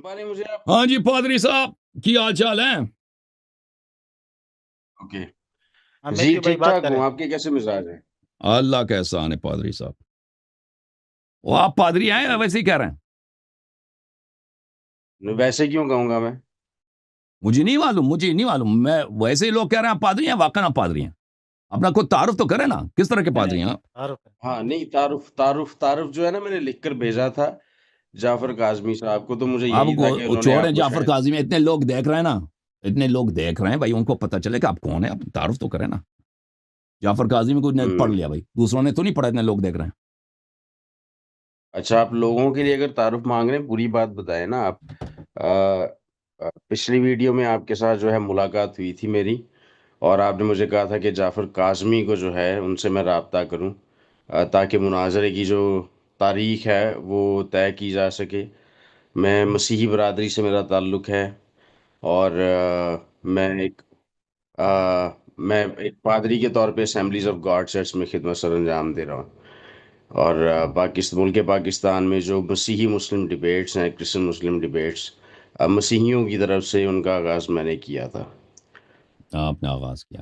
پانی مجھے آپ ہاں جی پادری صاحب کی حال چال ہے؟ اوکے ہاں جی میتھیو بھائی ٹھیک بات ٹھاک کریں. ہوں. آپ کے کیسے مزاج ہیں؟ اللہ کا احسان ہے پادری صاحب. وہ آپ پادری ہیں یا جی ویسے ہی کہہ رہے ہیں؟ ویسے کیوں کہوں گا میں؟ مجھے نہیں معلوم میں ویسے ہی لوگ کہہ رہے ہیں آپ پادری ہیں، واقعا آپ پادری ہیں. اپنا کوئی تعارف تو کریں نا، کس طرح کے میں پادری نے ہیں آپ؟ تعارف ہے. ہاں نہیں، تعارف جو ہے نا، میں نے لکھ کر بھیجا تھا جعفر کاظمی صاحب کو، تو مجھے آپ یہی تھا کہ کو انہوں نے چھوڑیں آپ کو جعفر شاید کاظمی، اتنے لوگ دیکھ رہے ہیں نا، اتنے لوگ دیکھ رہے ہیں بھائی، ان کو پتہ چلے کہ آپ کون ہیں، آپ تعارف تو کریں نا. جعفر کاظمی کو نے پڑھ لیا بھائی، دوسروں نے تو نہیں پڑھا، اتنے لوگ دیکھ رہے ہیں. اچھا آپ لوگوں کے لیے اگر تعارف مانگ رہے ہیں، پوری بات بتائیں نا آپ. پچھلی ویڈیو میں آپ کے ساتھ جو ہے ملاقات ہوئی تھی میری، اور آپ نے مجھے کہا تھا کہ جعفر کاظمی کو جو ہے ان سے میں رابطہ کروں تاکہ مناظرے کی جو تاریخ ہے وہ طے کی جا سکے. میں مسیحی برادری سے میرا تعلق ہے، اور آ، میں ایک پادری کے طور پہ اسمبلیز آف گاڈ چرچ میں خدمت سر انجام دے رہا ہوں. اور ملک پاکستان میں جو مسیحی مسلم ڈیبیٹس ہیں، کرسچن مسلم ڈیبیٹس، مسیحیوں کی طرف سے ان کا آغاز میں نے کیا تھا. آپ نے آغاز کیا.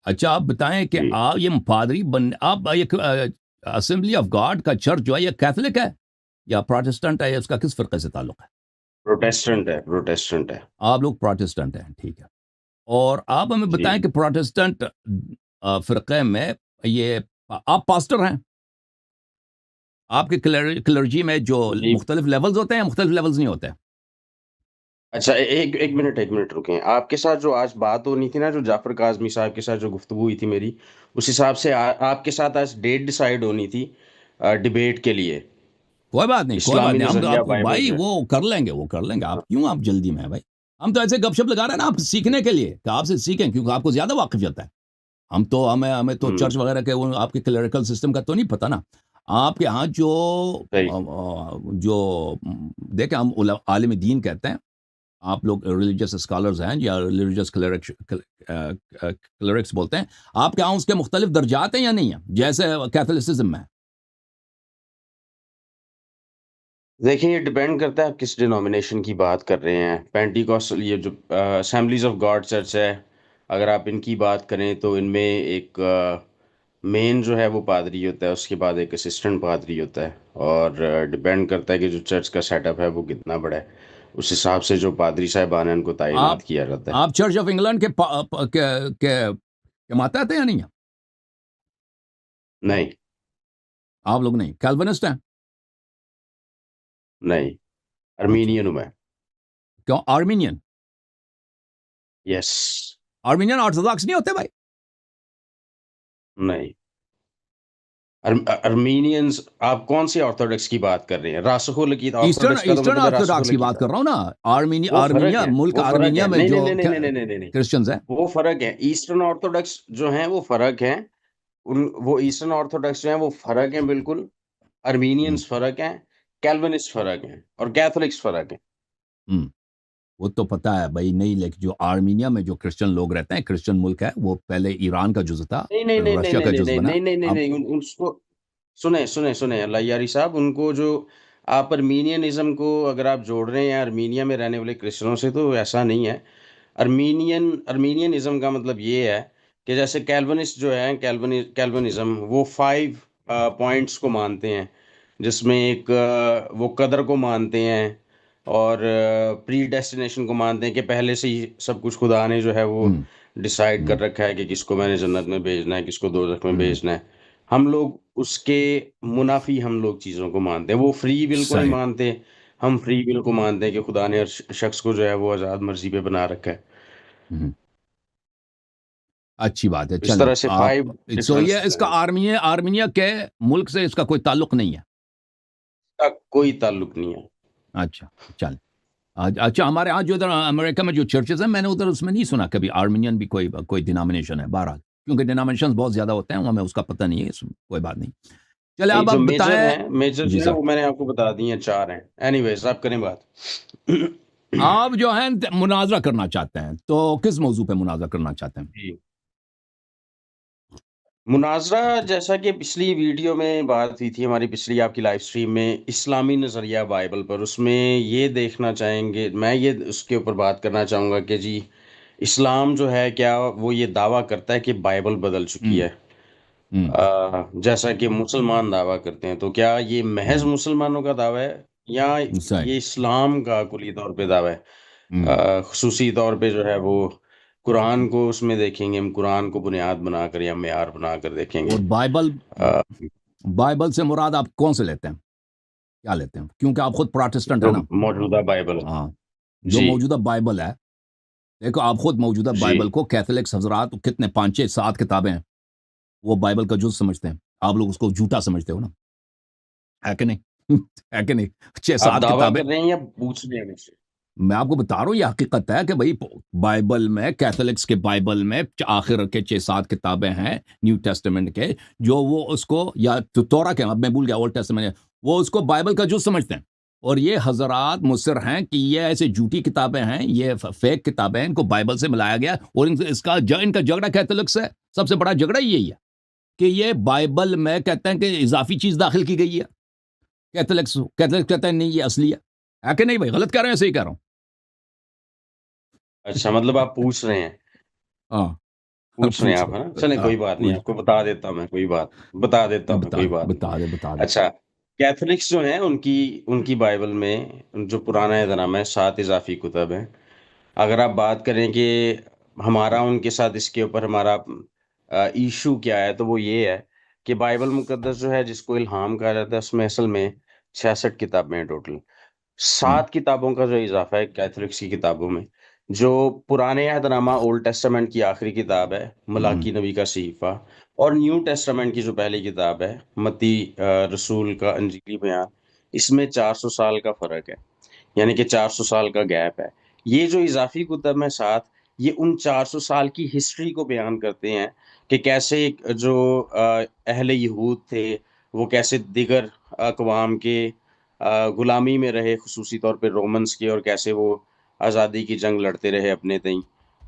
اچھا آپ بتائیں کہ جی آپ یہ پادری آپ ایک اسمبلی آف گاڈ کا چرچ جو ہے یہ کیتھولک ہے یا پروٹسٹنٹ ہے، یا اس کا کس فرقے سے تعلق ہے؟ پروٹیسٹنٹ ہے. آپ لوگ پروٹسٹنٹ ہیں، ٹھیک ہے. اور آپ ہمیں جی بتائیں کہ پروٹسٹنٹ فرقے میں یہ آپ پاسٹر ہیں، آپ کے کلرجی میں جو جی مختلف لیولز ہوتے ہیں، مختلف لیولز نہیں ہوتے. اچھا، ایک منٹ رکیں. آپ کے ساتھ جو آج بات ہونی تھی نا، جو جعفر کاظمی صاحب کے ساتھ جو گفتگو ہوئی تھی میری، اس حساب سے آپ کے ساتھ آج ڈیٹ ڈیسائیڈ ہونی تھی ڈیبیٹ کے لیے. کوئی بات نہیں، اسلامی ہم تو نظریہ آپ بائبل بھائی پہ. وہ کر لیں گے. ہاں آپ کیوں آپ جلدی میں ہیں بھائی؟ ہم تو ایسے گپ شپ لگا رہے ہیں نا آپ سیکھنے کے لیے، کہ آپ سے سیکھیں، کیونکہ آپ کو زیادہ واقفیت ہے. ہمیں تو ہوں چرچ وغیرہ کے آپ کے کلریکل سسٹم کا تو نہیں پتہ نا. آپ کے ہاں صحیح. جو دیکھیں، ہم عالم دین کہتے ہیں، آپ لوگ ریلیجس اسکالرز ہیں یا ریلیجس کلرکس بولتے ہیں. آپ کے ہاں اس کے مختلف درجات ہیں یا نہیں ہیں، جیسے کیتھولسزم میں؟ دیکھیں یہ ڈیپینڈ کرتا ہے آپ کس ڈینومینیشن کی بات کر رہے ہیں. پینٹیکوسٹل، یہ جو اسمبلیز آف گاڈ چرچ ہے، اگر آپ ان کی بات کریں تو ان میں ایک مین جو ہے وہ پادری ہوتا ہے، اس کے بعد ایک اسسٹنٹ پادری ہوتا ہے، اور ڈیپینڈ کرتا ہے کہ جو چرچ کا سیٹ اپ ہے وہ کتنا بڑا ہے، اس حساب سے جو پادری صاحبان ہیں ان کو آپ تعینات کیا جاتا ہے. آپ چرچ آف انگلینڈ کے ماتحت ہیں یا نہیں ہیں؟ نہیں آپ لوگ نہیں کیلونسٹ ہیں؟ نہیں، اچھا، ارمینین ہوں میں. کیوں آرمینین؟ یس. آرمینین آرتھوڈاکس نہیں ہوتے بھائی؟ نہیں، ارمینینز آپ کون سی آرتھوڈکس کی بات کر رہے ہیں؟ راسخ العقیدہ آرتھوڈکس کا تو ایسٹرن مطلب ہے راسخ آرتھوڈاکس کی بات العقیدہ. کر رہا ہوں نا. وہ فرق آرمینیا، ہے، ملک وہ فرق آرمینیا ہے. میں نہیں نہیں جو نہیں نہیں نہیں نہیں نہیں نہیں. کرسچنز ہیں. وہ فرق ہے. ایسٹرن آرتھوڈکس جو ہیں وہ فرق ہیں. وہ ایسٹرن آرتھوڈکس جو ہیں وہ فرق ہیں بالکل. ہم، ارمینینز فرق ہیں، کیلونسٹ فرق ہیں، اور کیتھولکس فرق ہیں. ہم، وہ تو پتہ ہے بھائی. نہیں، لیکن جو آرمینیا میں جو کرسچن لوگ رہتے ہیں، کرسچن ملک ہے، وہ پہلے ایران کا جزء تھا، نہیں نہیں پھر نہیں نہیں رشیا کا نہیں جزء نہیں بنا. نہیں نہیں نہیں اب نہیں اس کو سنیں اللہ یاری صاحب. ان کو جو آپ ارمینینزم کو اگر آپ جوڑ رہے ہیں ارمینیا میں رہنے والے کرسچنوں سے، تو ایسا نہیں ہے. ارمینینزم کا مطلب یہ ہے کہ جیسے کیلونسٹ جو ہے، کیلونزم وہ 5 پوائنٹس کو مانتے ہیں، جس میں ایک وہ قدر کو مانتے ہیں، اور پری ڈیسٹینیشن کو مانتے ہیں کہ پہلے سے ہی سب کچھ خدا نے جو ہے وہ ہم، ڈیسائیڈ ہم، کر رکھا ہے کہ کس کو میں نے جنت میں بھیجنا ہے، کس کو دوزخ میں ہم، بھیجنا ہے. ہم لوگ اس کے منافی ہم لوگ چیزوں کو مانتے ہیں. وہ فری ول کو نہیں صحیح. مانتے، ہم فری ول کو مانتے ہیں کہ خدا نے ہر شخص کو جو ہے وہ آزاد مرضی پہ بنا رکھا ہے. ہم، اچھی بات ہے. اس چلیں طرح سے آپ 5 یہ اس ڈفرنسز کا ہیں. آرمینیا کے ملک سے اس کا کوئی تعلق نہیں ہے. اس کا کوئی تعلق نہیں ہے. اچھا، چل. اچھا، ہمارے ہاں جو ادھر امریکہ میں جو چرچز ہیں، میں نے ادھر اس میں نہیں سنا کبھی آرمینین بھی کوئی ڈینامینیشن ہے. بہرحال کیونکہ ڈینامینیشن بہت زیادہ ہوتے ہیں، ہمیں اس کا پتہ نہیں ہے، کوئی بات نہیں. چلے نہیں، اب جو آپ میجر بتائیں. ہیں، میجر جی جو ہے سر، وہ میں نے آپ کو بتا دی ہیں، 4 ہیں. اینی ویز آپ کریں بات. آپ جو ہیں مناظرہ کرنا چاہتے ہیں، تو کس موضوع پہ مناظرہ کرنا چاہتے ہیں؟ جی مناظرہ جیسا کہ پچھلی ویڈیو میں بات ہوئی تھی ہماری، پچھلی آپ کی لائیو اسٹریم میں، اسلامی نظریہ بائبل پر، اس میں یہ دیکھنا چاہیں گے، میں یہ اس کے اوپر بات کرنا چاہوں گا کہ جی اسلام جو ہے کیا وہ یہ دعویٰ کرتا ہے کہ بائبل بدل چکی ہوں ہے، ہوں جیسا کہ مسلمان دعویٰ کرتے ہیں، تو کیا یہ محض ہوں مسلمانوں کا دعویٰ ہے یا صحیح یہ اسلام کا کلی طور پہ دعویٰ ہے؟ ہوں خصوصی طور پہ جو ہے وہ قرآن کو اس میں دیکھیں گے ہم، قرآن کو بنیاد بنا کر یا معیار بنا کر دیکھیں گے۔ اور بائبل آ، بائبل سے مراد آپ کون سے لیتے ہیں؟ کیا لیتے ہیں؟ کیونکہ آپ خود پروٹسٹنٹ ہیں جو نا۔ موجودہ بائبل ہاں، جو جی موجودہ بائبل ہے، دیکھو آپ خود موجودہ جی بائبل کو کیتھولکس حضرات کتنے 5 6 7 کتابیں ہیں، وہ بائبل کا جز سمجھتے ہیں، آپ لوگ اس کو جھوٹا سمجھتے ہو نا، ہے کہ نہیں؟ ہے کہ نہیں؟ چھ آپ سات دعویٰ کتابیں کر رہے ہیں یا پوچھ رہے ہیں مجھ سے؟ میں آپ کو بتا رہا ہوں، یہ حقیقت ہے کہ بھائی بائبل میں، کیتھولکس کے بائبل میں آخر کے 6 7 کتابیں ہیں نیو ٹیسٹمنٹ کے، جو وہ اس کو، یا تورا کے، اب میں بھول گیا اولڈ ٹیسٹمنٹ، وہ اس کو بائبل کا جز سمجھتے ہیں، اور یہ حضرات مصر ہیں کہ یہ ایسے جھوٹی کتابیں ہیں، یہ فیک کتابیں ہیں، ان کو بائبل سے ملایا گیا، اور ان کا جھگڑا کیتھولکس سے سب سے بڑا جھگڑا یہی ہے کہ یہ بائبل میں کہتے ہیں کہ اضافی چیز داخل کی گئی ہے، کیتھولکس کہتے ہیں نہیں یہ اصلی ہے کہ نہیں بھائی؟ غلط کہہ رہے ہیں، صحیح کہہ رہا ہوں؟ اچھا، مطلب آپ پوچھ رہے ہیں، ہاں پوچھ رہے ہیں پوچھ آپ، ہے نا؟ چلیں ہاں کوئی بات نہیں، پوچھ آپ کو بتا دیتا ہوں میں، کوئی بات بتا دیتا ہوں میں، بتا کوئی بات نہیں۔ بتا دے بتا دے اچھا، کیتھولکس جو ہیں ان کی بائبل میں جو پرانا ہے نام ہے 7 اضافی کتب ہیں۔ اگر آپ بات کریں کہ ہمارا ان کے ساتھ اس کے اوپر ہمارا ایشو کیا ہے، تو وہ یہ ہے کہ بائبل مقدس جو ہے جس کو الہام کہا جاتا ہے، اس میں اصل میں 66 کتابیں ہیں ٹوٹل۔ ہوں 7 کتابوں کا جو اضافہ ہے کیتھولکس کی کتابوں میں، جو پرانے عہد نامہ اولڈ ٹیسٹمنٹ کی آخری کتاب ہے، ہوں ملاکی نبی کا صحیفہ، اور نیو ٹیسٹمنٹ کی جو پہلی کتاب ہے، متی رسول کا انجیلی بیان، اس میں 400 سال کا فرق ہے، یعنی کہ 400 سال کا گیپ ہے۔ یہ جو اضافی کتب میں 7، یہ ان 400 سال کی ہسٹری کو بیان کرتے ہیں کہ کیسے جو اہل یہود تھے وہ کیسے دیگر اقوام کے غلامی میں رہے، خصوصی طور پہ رومنس کے، اور کیسے وہ آزادی کی جنگ لڑتے رہے اپنے تئیں۔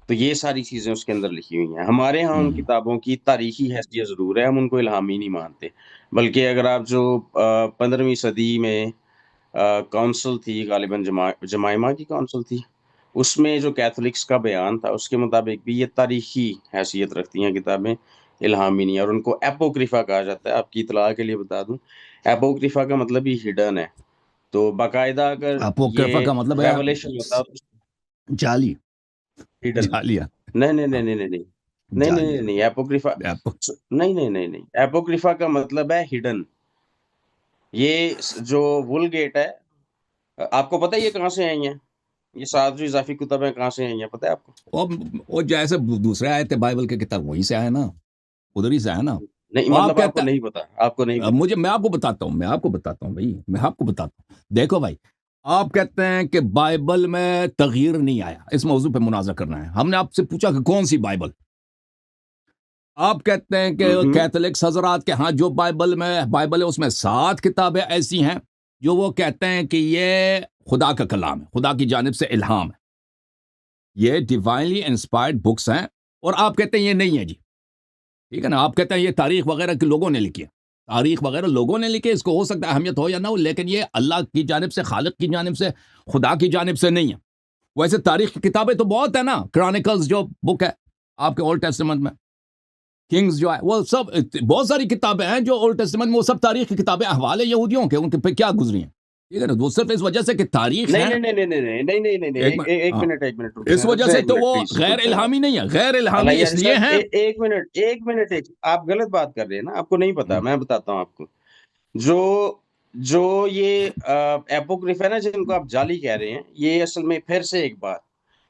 تو یہ ساری چیزیں اس کے اندر لکھی ہوئی ہیں۔ ہمارے ہاں ان ہوں کتابوں کی تاریخی حیثیت ضرور ہے، ہم ان کو الہامی نہیں مانتے، بلکہ اگر آپ جو 15ویں صدی میں کونسل تھی، غالباً جمائمہ کی کونسل تھی، اس میں جو کیتھولکس کا بیان تھا اس کے مطابق بھی یہ تاریخی حیثیت رکھتی ہیں کتابیں، الہامی نہیں، اور ان کو ایپوکریفا کہا جاتا ہے۔ آپ کی اطلاع کے لیے بتا دوں، ایپوکریفا کا مطلب ہی ہڈن ہے، تو باقاعدہ اگر اپوکریفا یہ کا مطلب ہے ریولیشن ہوتا ہے تو جعلی، ہڈن، جعلیہ، نہیں نہیں نہیں ہاں نہیں نہیں نہیں نہیں نہیں جعلیہ، نہیں نہیں، ایپوکریفا نہیں نہیں نہیں نہیں، ایپوکریفا کا مطلب ہے ہڈن۔ یہ جو وولگیٹ ہے، آپ کو پتہ ہے یہ کہاں سے آئی ہیں؟ یہ 7 جو اضافی کتابیں کہاں سے آئی ہیں پتہ ہے آپ کو؟ وہ جیسے دوسرے آئے تھے بائبل کے کتاب، وہیں سے آئے نا، ادھر ہی سے آئے نا۔ نہیں، وہ آپ مطلب آپ کو کہتے نہیں پتا، آپ کو نہیں ہیں، پتا۔ میں آپ کو بتاتا ہوں، بھائی میں آپ کو بتاتا ہوں، دیکھو بھائی، آپ کہتے ہیں کہ بائبل میں تغییر نہیں آیا، اس موضوع پہ مناظرہ کرنا ہے، ہم نے آپ سے پوچھا کہ کون سی بائبل، آپ کہتے ہیں کہ ہوں کیتھولکس حضرات کے ہاں جو بائبل ہے اس میں 7 کتابیں ایسی ہیں جو وہ کہتے ہیں کہ یہ خدا کا کلام ہے، خدا کی جانب سے الہام ہے، یہ ڈیوائنلی انسپائرڈ بکس ہیں، اور آپ کہتے ہیں یہ نہیں ہے جی، ٹھیک ہے نا، آپ کہتے ہیں یہ تاریخ وغیرہ کے لوگوں نے لکھی ہے، تاریخ وغیرہ لوگوں نے لکھی ہے، اس کو ہو سکتا ہے اہمیت ہو یا نہ ہو، لیکن یہ اللہ کی جانب سے، خالق کی جانب سے، خدا کی جانب سے نہیں ہے۔ ویسے تاریخ کی کتابیں تو بہت ہیں نا، کرانیکلز جو بک ہے آپ کے اولڈ ٹیسٹمنٹ میں، کنگز جو ہے، وہ سب بہت ساری کتابیں ہیں جو اولڈ ٹیسٹمنٹ میں، وہ سب تاریخ کی کتابیں، احوال ہے یہودیوں کے، ان کے پہ کیا گزری ہیں، ٹھیک ہے نا، وہ صرف اس وجہ سے کہ تاریخ نہیں ہے، نہیں نہیں نہیں نہیں نہیں نہیں نہیں نہیں، ایک منٹ، ایک ہاں، منٹ، ایک منٹ رک اس جائیں، وجہ سے ایک تو منٹ وہ پلیز غیر رک جائیں آپ۔ الہامی نہیں ہے، غیر اللہ الہامی اس یاری لیے صاحب، ہیں۔ ایک منٹ، ایک منٹ، آپ غلط بات کر رہے ہیں نا، آپ کو نہیں پتا، میں بتاتا ہوں آپ کو۔ جو جو یہ ایپوکریف ہے نا، جن کو آپ جعلی کہہ رہے ہیں، یہ اصل میں پھر سے ایک بات،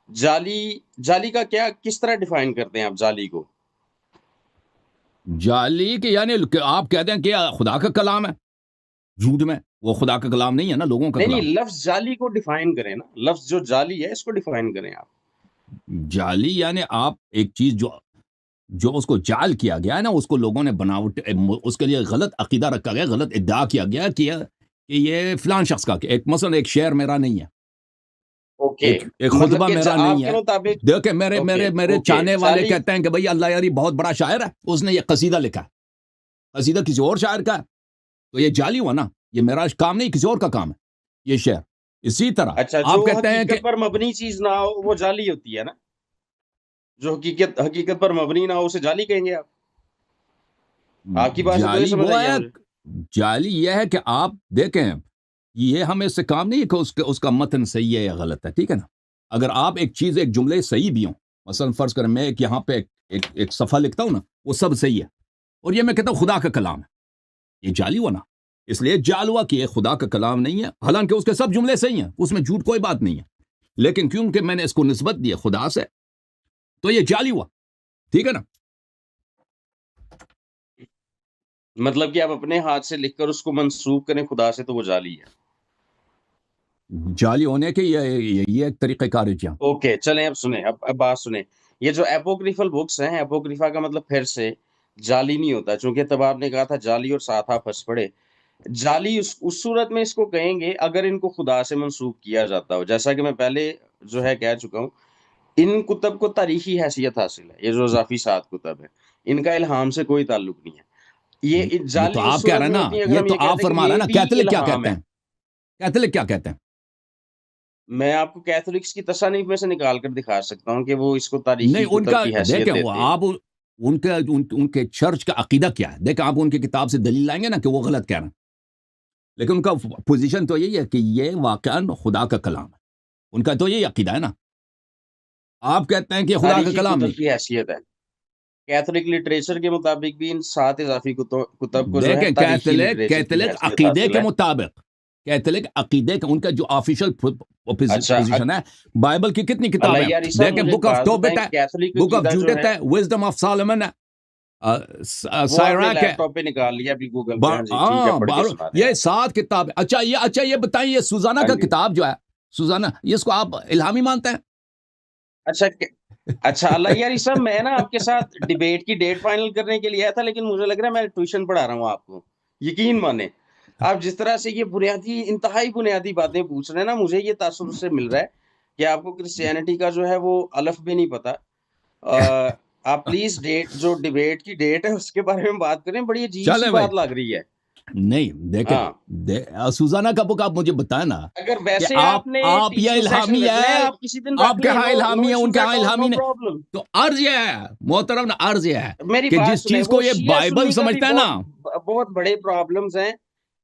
جعلی، جعلی کا کیا، کس طرح ڈیفائن کرتے ہیں آپ جعلی کو؟ جعلی کے یعنی کہ آپ کہتے ہیں کہ خدا کا کلام ہے، جھوٹ میں وہ خدا کا کلام نہیں ہے نا، لوگوں کا نہیں کلام۔ نہیں، لفظ جعلی کو ڈیفائن کریں نا، لفظ جو جعلی ہے اس کو ڈیفائن کریں آپ۔ جعلی یعنی آپ ایک چیز جو اس کو جعل کیا گیا ہے نا، اس کو لوگوں نے بناوٹ، اس کے لیے غلط عقیدہ رکھا گیا، غلط ادعا کیا گیا کہ یہ فلان شخص کا، کہ ایک مثلا ایک شعر میرا نہیں ہے، اوکے ایک مطلب خطبہ کہ میرا آپ نہیں کے ہے. مطابق دیکھیں میرے اوکے میرے میرے اوکے چاہنے والے جعلی کہتے ہیں کہ بھئی اللہ یاری بہت بڑا شاعر ہے, اس نے یہ قصیدہ لکھا ہے, قصیدہ کسی اور شاعر کا ہے, تو یہ جعلی ہوا نا, یہ میرا کام نہیں, کسی اور کا کام ہے یہ شعر. اسی طرح اچھا جو آپ کہتے ہیں کہ حقیقت پر مبنی چیز نہ ہو وہ جعلی ہوتی ہے نا, جو حقیقت پر مبنی نہ ہو اسے جعلی کہیں گے آپ کی بات سے تو یہ جعلی سمجھ وہ آئی ہے ہے, مجھے. جعلی یہ ہے کہ آپ دیکھیں, یہ ہمیں اس سے کام نہیں ہے کہ اس کا متن صحیح ہے یا غلط ہے, ٹھیک ہے نا. اگر آپ ایک چیز ایک جملے صحیح بھی ہوں, مثلا فرض کریں میں یہاں پہ ایک صفحہ لکھتا ہوں نا, وہ سب صحیح ہے, اور یہ میں کہتا ہوں خدا کا کلام ہے, یہ جعلی ہوا نا. اس لیے جعل ہوا کہ یہ خدا کا کلام نہیں ہے, حالانکہ اس کے سب جملے صحیح ہیں, اس میں جھوٹ کوئی بات نہیں ہے, لیکن کیونکہ میں نے اس کو نسبت دی خدا سے تو یہ جعلی ہوا, ٹھیک ہے نا. مطلب کہ آپ اپنے ہاتھ سے لکھ کر اس کو منسوب کریں خدا سے تو وہ جعلی ہے. جعلی ہونے کے یہ ایک طریقہ کار ہے. جہاں اوکے چلیں اب سنیں, اب بات سنیں. یہ جو اپوکریفل بکس ہیں, اپوکریفا کا مطلب پھر سے جعلی نہیں ہوتا, چونکہ تب آپ نے کہا تھا جعلی اور ساتھ آپ پھنس پڑے. جعلی اس صورت میں اس کو کہیں گے اگر ان کو خدا سے منسوب کیا جاتا ہو, جیسا کہ میں پہلے جو ہے کہہ چکا ہوں. ان کتب کو تاریخی حیثیت حاصل ہے, یہ جو اضافی 7 کتب ہے ان کا الہام سے کوئی تعلق نہیں ہے. یہ یہ تو جعلی اس آپ کہہ رہے صورت ہیں میں نا, ہوتی ہیں اگر یہ ہم تو یہ آپ کہتے ہیں کہ فرما رہے ہیں یہ نا. بھی کیتھولک کیا الہام کہتے ہے. ہیں, کیتھولک کیا کہتے ہیں. میں آپ کو کیتھولکس کی تصانیف میں سے نکال کر دکھا سکتا ہوں کہ وہ اس کو نہیں تاریخی ان کا کتب کی حیثیت دیکھیں, وہ دیتے ہیں. آپ ان کے چرچ کا عقیدہ کیا ہے, دیکھیں آپ ان کی کتاب سے دلیل لائیں گے نا کہ وہ غلط کہہ رہے ہیں, لیکن ان کا پوزیشن تو یہی ہے کہ یہ واقعاً خدا کا کلام ہے, ان کا تو یہی عقیدہ ہے نا. آپ کہتے ہیں کہ خدا کا تاریخی کلام کتب نہیں. کی حیثیت ہے. کیتھولک لٹریچر کے مطابق بھی ان 7 اضافی کتب کو جو ہے دیکھیں تاریخی لٹریچر کی کیتھولک حیثیت عقیدے حاصل کے ہے. مطابق, کیتھولک عقیدے کا ان کا جو آفیشل اچھا پوزیشن ہے, بائبل کی کتنی اللہ کتابیں ہیں, یاری صاحب دیکھیں مجھے ایک بک آف بات ٹوبٹ بتائیں, ہے, کیتھولک بک آف عقیدہ جو جوڈت ہے ہے, وزڈم آف سالمن ہے, وہ آپ نے سائراک ہے, لیپ ٹاپ پہ نکال لیا ابھی گوگل پہ. ہاں جی ٹھیک ہے, پڑھ کے سنا دیں یہ آپ. 7 کتاب. اچھا یہ بتائیں, یہ سوزانہ ہاں کا جی. کتاب جو ہے, سوزانہ, یہ اس کو آپ الہامی مانتے ہیں؟ اچھا اچھا اللہ یاری صاحب میں نا آپ کے ساتھ ڈیبیٹ کی ڈیٹ فائنل کرنے کے لیے آیا تھا, لیکن مجھے لگ رہا ہے میں ٹیوشن پڑھا رہا ہوں آپ کو. یقین مانیں آپ جس طرح سے یہ بنیادی انتہائی بنیادی باتیں پوچھ رہے ہیں نا, مجھے یہ تاثر سے مل رہا ہے کہ آپ کو کرسچینٹی کا جو ہے وہ الف بھی نہیں پتا. آپ پلیز جو ڈیبیٹ کی ڈیٹ ہے اس کے بارے میں بات کریں, بڑی عجیب سی چلے بھائی, بات لگ رہی ہے. نہیں ہاں دیکھیں سوزانہ کا بک آپ مجھے بتائیں نا اگر کہ ویسے آپ نے آپ یہ ٹیچنگ سیشن الہامی رکھنا ہے ہے, آپ کسی دن رکھ آپ کے لیں, ہاں نو الہامی ہے, ان ایشوز کے ہاں ایٹ آل, الہامی نو نہیں. پرابلم. تو عرض یہ ہے محترم, عرض یہ ہے میری کہ بات جس سنیں, چیز وہ کو یہ شیعہ بائبل سنی کا بھی سمجھتا ہے نا, بہت بڑے پرابلمز ہیں.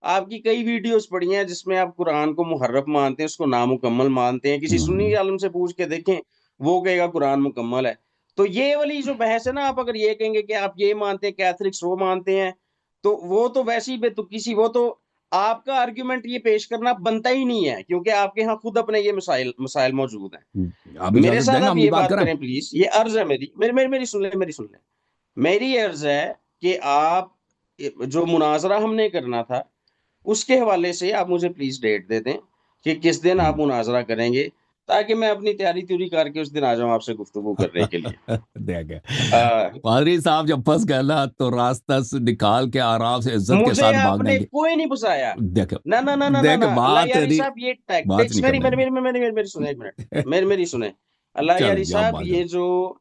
آپ کی کئی ویڈیوز پڑی ہیں جس میں آپ قرآن کو محرف مانتے ہیں, اس کو نامکمل مانتے ہیں. کسی سنی عالم سے پوچھ کے دیکھیں, وہ کہے گا قرآن مکمل ہے. تو یہ والی جو بحث ہے نا, آپ اگر یہ کہیں گے کہ آپ یہ مانتے ہیں, کیتھولکس وہ مانتے ہیں, تو وہ تو ویسی بے تکی سی, وہ تو آپ کا آرگیومنٹ یہ پیش کرنا بنتا ہی نہیں ہے, کیونکہ آپ کے ہاں خود اپنے یہ مسائل موجود ہیں. آپ میرے اجازت دیں ساتھ گے آپ ہم بھی یہ بات بات کریں. کریں پلیز, یہ عرض ہے میری سن لیں. میری عرض ہے کہ آپ جو مناظرہ ہم نے کرنا تھا اس کے حوالے سے آپ مجھے پلیز ڈیٹ دے دیں کہ کس دن آپ مناظرہ کریں گے, تاکہ میں اپنی تیاری کر کے اس دن آ جاؤں آپ سے گفتگو کرنے کے لیے. دیکھیں پادری صاحب جب پھنس گئے نا تو راستہ سے نکال کے آرام سے عزت کے مجھے ساتھ آپ بھاگ نے دیں گے. کوئی نہیں پھنسایا. دیکھ نہ اللہ بات یاری نہیں, صاحب یہ بات ٹیکٹکس, نہیں کرنے دیں میری سنیں, ایک منٹ میری سنیں. اللہ چل یاری جی آپ صاحب بات یہ جو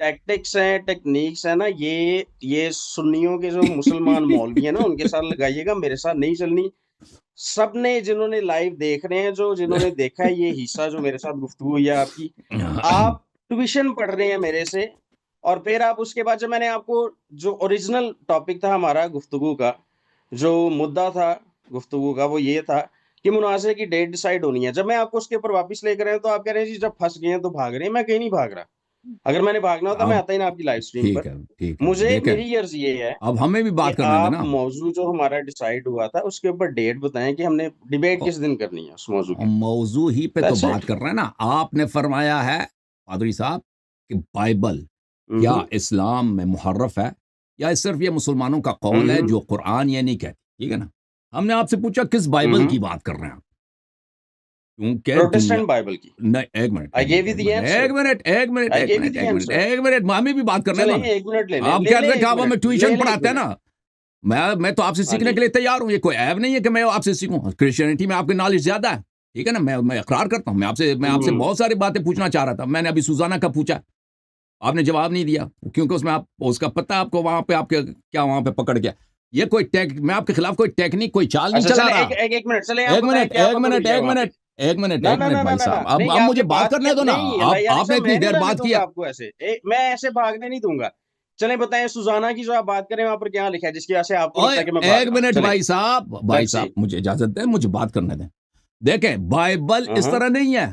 ٹیکٹکس ہیں, ٹیکنیکس ہیں نا, یہ سنیوں کے جو مسلمان مولوی ہیں نا ان کے ساتھ لگائیے گا, میرے ساتھ نہیں چلنی. سب نے جنہوں نے لائیو دیکھ رہے ہیں, جنہوں نے دیکھا ہے یہ حصہ جو میرے ساتھ گفتگو ہوئی ہے آپ کی, آپ ٹیوشن پڑھ رہے ہیں میرے سے, اور پھر آپ اس کے بعد جب میں نے آپ کو جو اوریجنل ٹاپک تھا ہمارا گفتگو کا, جو مدعا تھا گفتگو کا, وہ یہ تھا کہ مناظرے کی ڈیٹ ڈیسائیڈ ہونی ہے. جب میں آپ کو اس کے اوپر واپس لے کر آیا تو آپ کہہ رہے ہیں جی جب پھنس گئے ہیں تو بھاگ رہے ہیں. میں کہیں نہیں بھاگ رہا, اگر میں نے بھاگنا ہوتا میں اب آتا ہی نا آپ کی لائیو سٹریم پر. ٹھیک ہے مجھے دیکھیں, میری عرض یہ ہے اب ہمیں بھی کہ بات کرنے آپ دینا. موضوع جو ہمارا ڈیسائیڈ ہوا تھا اس کے اوپر ڈیٹ بتائیں کہ ہم نے ڈیبیٹ کس دن کرنی ہے اس موضوع کی. موضوع ہی پہ تو That's بات it. کر رہے ہیں نا. آپ نے فرمایا ہے پادری صاحب کہ بائبل کیا اسلام میں محرف ہے, یا صرف یہ مسلمانوں کا قول ہے جو قرآن یہ نہیں کہتی, ٹھیک ہے نا. ہم نے آپ سے پوچھا کس بائبل کی بات کر رہے ہیں, کیونکہ دنیا پروٹسٹنٹ بائبل کی. نہیں, ایک minute I gave you the answer. I gave you the answer. ہمیں بھی بات کرنے چلیں دو نا. ایک منٹ لے لیں, آپ لے کہہ لیں رہے تھے کہ ایک آپ ہمیں منٹ, لے ٹیوشن لیں ایک پڑھاتے ہیں منٹ. نا, میں تو آپ سے ہاں سیکھنے جی کے لیے تیار ہوں, یہ کوئی عیب نہیں ہے کہ میں آپ سے سیکھوں. کرسچینٹی میں آپ کی نالج زیادہ ہے, ٹھیک ہے نا, میں اقرار کرتا ہوں, میں آپ سے بہت ساری باتیں پوچھنا چاہ رہا تھا. میں نے ابھی سوزانہ کا پوچھا, آپ نے جواب نہیں دیا, کیونکہ اس میں اس کا پتہ آپ کو وہاں پہ آپ کے کیا وہاں پہ پکڑ گیا. یہ کوئی میں آپ کے خلاف کوئی ٹیکنیک, کوئی چال نہیں اچھا چلا چلے رہا. ایک منٹ چلے آپ بتائیں کیا پکڑ ہوئی ہے وہاں پہ. نہ نہ نہ نہ بھائی نہ نہ صاحب, نہیں اب آپ مجھے نے بات کرنے دو نا. نہیں اللہ یار آپ نے صاحب اتنی میں نہیں دیر جانے بات دوں کیا. گا آپ کو ایسے میں ایسے بھاگنے نہیں دوں گا. چلیں بتائیں سوزانہ کی جو آپ بات کریں وہاں پر کیا لکھا ہے جس کی وجہ سے آپ کو لگتا ہے کہ میں بھاگ ایک رہا ہوں. منٹ چلیں بھائی صاحب مجھے اجازت دیں, مجھے بات کرنے دیں. دیکھیں بائبل اس طرح نہیں ہے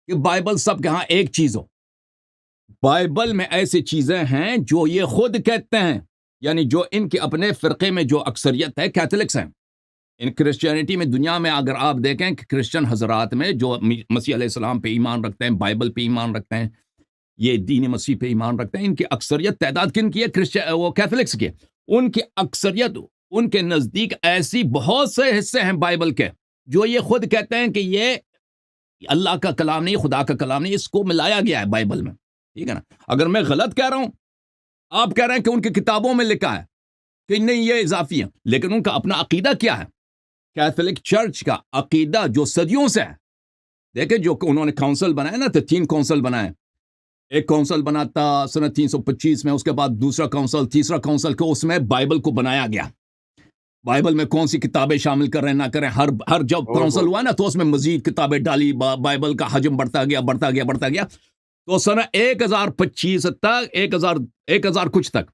کہ بائبل سب کے ہاں ایک چیز ہو. بائبل میں ایسی چیزیں ہیں جو یہ خود کہتے ہیں, یعنی جو ان کے اپنے فرقے میں جو اکثریت ہے کیتھولکس ہیں. ان کرسچینٹی میں دنیا میں اگر آپ دیکھیں کہ کرسچن حضرات میں جو مسیح علیہ السلام پہ ایمان رکھتے ہیں, بائبل پہ ایمان رکھتے ہیں, یہ دین مسیح پہ ایمان رکھتے ہیں, ان کی اکثریت تعداد کن کی ہے؟ وہ کیتھولکس کی. ان کی اکثریت, ان کے نزدیک ایسی بہت سے حصے ہیں بائبل کے جو یہ خود کہتے ہیں کہ یہ اللہ کا کلام نہیں, خدا کا کلام نہیں, اس کو ملایا گیا ہے بائبل میں. ٹھیک ہے نا. اگر میں غلط کہہ رہا ہوں, آپ کہہ رہے ہیں کہ ان کی کتابوں میں لکھا ہے کہ نہیں یہ اضافی ہے, لیکن ان کا اپنا عقیدہ کیا ہے؟ کیتھولک چرچ کا عقیدہ جو صدیوں سے ہے. دیکھیں جو انہوں نے کونسل بنائے نا, تو 3 کونسل بنائے. ایک کونسل بنا تھا سنہ 325 میں, اس کے بعد دوسرا کونسل, تیسرا کونسل کو اس میں بائبل کو بنایا گیا. بائبل میں کون سی کتابیں شامل کر رہے ہیں نہ کریں, ہر جب کونسل ہوا نا تو اس میں مزید کتابیں ڈالی, بائبل کا حجم بڑھتا گیا. تو سنہ 1025 تک 1000 کچھ تک,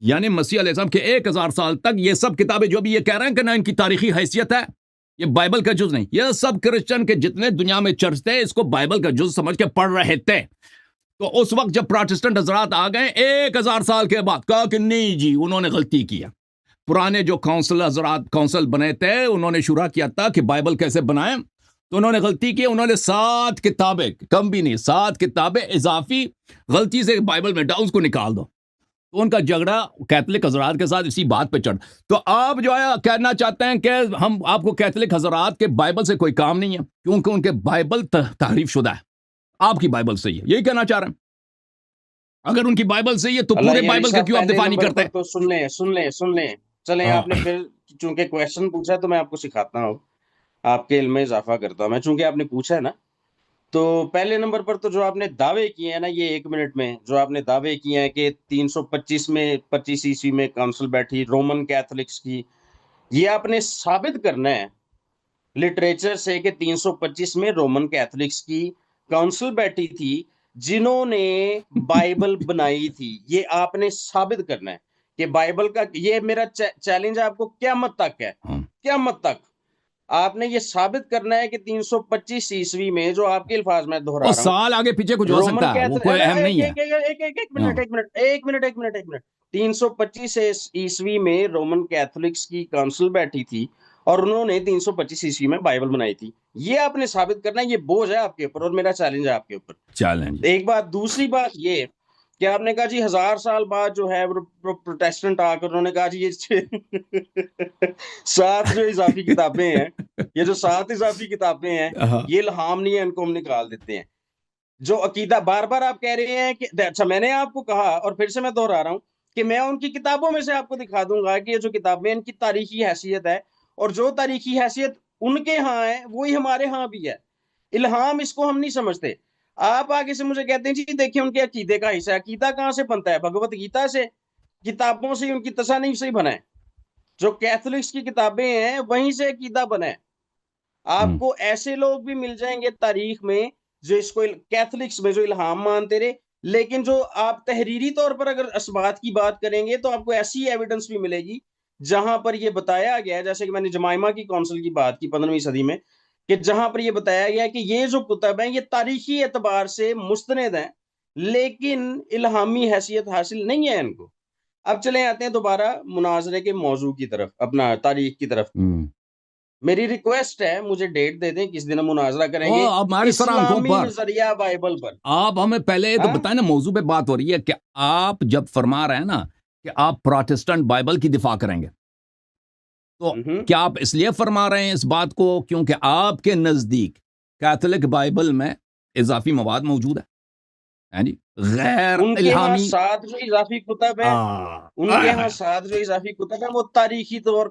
یعنی مسیح علیہ السلام کے 1000 سال تک یہ سب کتابیں جو بھی یہ کہہ رہے ہیں کہ نہ ان کی تاریخی حیثیت ہے, یہ بائبل کا جز نہیں. یہ سب کرسچن کے جتنے دنیا میں چرچ تھے اس کو بائبل کا جز سمجھ کے پڑھ رہے تھے. تو اس وقت جب پروٹسٹنٹ حضرات آ گئے 1000 سال کے بعد, کہا کہ نہیں جی انہوں نے غلطی کیا. پرانے جو کونسل بنے تھے انہوں نے شورا کیا تھا کہ بائبل کیسے بنائیں, تو انہوں نے غلطی کی. انہوں نے 7 کتابیں, کم بھی نہیں, 7 کتابیں اضافی غلطی سے بائبل میں ڈاؤ, اس کو نکال دو. تو ان کا جھگڑا کیتھولک حضرات کے ساتھ اسی بات پہ چڑھ. تو آپ جو ہے کہنا چاہتے ہیں کہ ہم آپ کو کیتھولک حضرات کے بائبل سے کوئی کام نہیں ہے کیونکہ ان کے بائبل تحریف شدہ ہے, آپ کی بائبل صحیح ہے, یہی کہنا چاہ رہے ہیں؟ اگر ان کی بائبل صحیح ہے تو اللہ پورے یہ علی بائبل کا صاحب کیوں آپ پہلے دفاع نہیں نمبر کرتے؟ پر تو سن لیں چلیں ہاں آپ نے پھر چونکہ کویشچن پوچھا تو میں آپ کو سکھاتا ہوں, آپ کے علم میں اضافہ کرتا ہوں میں, چونکہ آپ نے پوچھا ہے نا. تو پہلے نمبر پر تو جو آپ نے دعوے کیے ہیں نا, یہ 1 منٹ میں جو آپ نے دعوے کیے ہیں کہ 325 عیسوی میں کونسل بیٹھی رومن کیتھولکس کی, یہ آپ نے ثابت کرنا ہے لٹریچر سے کہ 325 میں رومن کیتھولکس کی کونسل بیٹھی تھی جنہوں نے بائبل بنائی تھی. یہ آپ نے ثابت کرنا ہے کہ بائبل کا, یہ میرا چیلنج ہے آپ کو قیامت تک ہے, قیامت تک آپ نے یہ ثابت کرنا ہے کہ 325 عیسوی میں, جو آپ کے الفاظ میں اور دہرا رہا ہوں, سال آگے پیچھے کچھ ہو رومن سکتا ہے, وہ کوئی اہم نہیں ہے. ایک منٹ 325 عیسوی میں رومن کیتھولکس کی کونسل بیٹھی تھی اور انہوں نے 325 عیسوی میں بائبل بنائی تھی. یہ آپ نے ثابت کرنا ہے, یہ بوجھ ہے آپ کے اوپر اور میرا چیلنج ہے آپ کے اوپر. چیلنج. ایک بات. دوسری بات یہ کہ آپ نے کہا جی 1000 سال بعد جو ہے پروٹیسٹنٹ آ کر انہوں نے کہا جی یہ 7 جو اضافی کتابیں ہیں, یہ جو 7 اضافی کتابیں ہیں یہ الہام نہیں ہے, ان کو ہم نکال دیتے ہیں. جو عقیدہ بار بار آپ کہہ رہے ہیں کہ اچھا میں نے آپ کو کہا اور پھر سے میں دہرا رہا ہوں کہ میں ان کی کتابوں میں سے آپ کو دکھا دوں گا کہ یہ جو کتابیں ان کی تاریخی حیثیت ہے, اور جو تاریخی حیثیت ان کے ہاں ہے وہی ہمارے ہاں بھی ہے. الہام اس کو ہم نہیں سمجھتے. آپ آگے سے مجھے کہتے ہیں جی دیکھیں ان کے عقیدے کا حصہ ہے. عقیدہ کہاں سے بنتا ہے؟ بھگوت گیتا سے, کتابوں سے, ان کی تصانیف سے ہی بنا ہے. جو کیتھولکس کی کتابیں ہیں وہیں سے عقیدہ بنا ہے. آپ کو ایسے لوگ بھی مل جائیں گے تاریخ میں جو اس کو کیتھولکس میں جو الہام مانتے رہے, لیکن جو آپ تحریری طور پر اگر اسبات کی بات کریں گے تو آپ کو ایسی ایویڈنس بھی ملے گی جہاں پر یہ بتایا گیا ہے, جیسے کہ میں نے جمائمہ کی کونسل کی بات کی 15ویں صدی میں, کہ جہاں پر یہ بتایا گیا ہے کہ یہ جو کتب ہیں یہ تاریخی اعتبار سے مستند ہیں لیکن الہامی حیثیت حاصل نہیں ہے ان کو. اب چلیں آتے ہیں دوبارہ مناظرے کے موضوع کی طرف, اپنا تاریخ کی طرف. میری ریکویسٹ ہے مجھے ڈیٹ دے دیں کس دن ہم مناظرہ کریں گے ہماری سر آنکھوں اسلامی پر. نظریہ بائبل پر. آپ ہمیں پہلے تو بتائیں نا, موضوع پہ بات ہو رہی ہے کہ آپ جب فرما رہے ہیں نا کہ آپ پروٹسٹنٹ بائبل کی دفاع کریں گے, تو کیا آپ اس لیے فرما رہے ہیں اس بات کو کیونکہ آپ کے نزدیک کیتھولک بائبل میں اضافی مواد موجود ہے جی, غیر ان کے ہاں الہامی 7 جو اضافی کتب ہیں, ان کے ہاں 7 جو اضافی کتب ہیں وہ تاریخی طور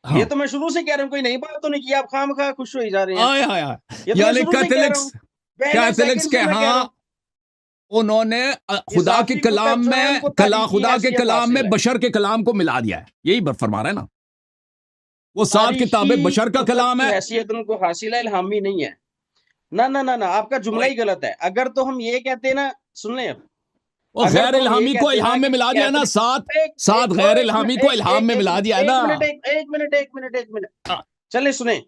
ہاں یہ تو میں شروع سے کہہ رہا ہوں، کوئی نئی بات تو نہیں کی، آپ خواہ خوش ہوئی جا رہے ہیں، آئے ہائے ہائے یہ تو میں یعنی شروع سے کہہ رہا ہوں، پہلے کیتھولکس سیکنڈ کے سے میں کہہ رہا ہاں ہوں، انہوں نے خدا کے اضافی کتب کلام جو ہے میں ان کو تاریخی خدا کے حیثیت کلام میں حاصل ہے، بشر کے کلام کو ملا دیا ہے، یہی فرما رہا ہے نا، وہ 7 کتابیں تاریخی بشر کا کتب کلام کی ہے. حیثیت ان کو حاصل ہے، الہامی نہیں ہے. نہ نہ نہ نہ، آپ کا جملہ ہی غلط ہے. اگر تو ہم یہ کہتے ہیں نا، سن لیں اب، وہ اگر غیر تو ہم یہ الہامی کو کہتے ہیں نا الہام میں کہ ملا دیا نا، کیتھولک، سات غیر الہامی کو الہام میں ملا دیا ہے نا. ایک منٹ چلے سنیں،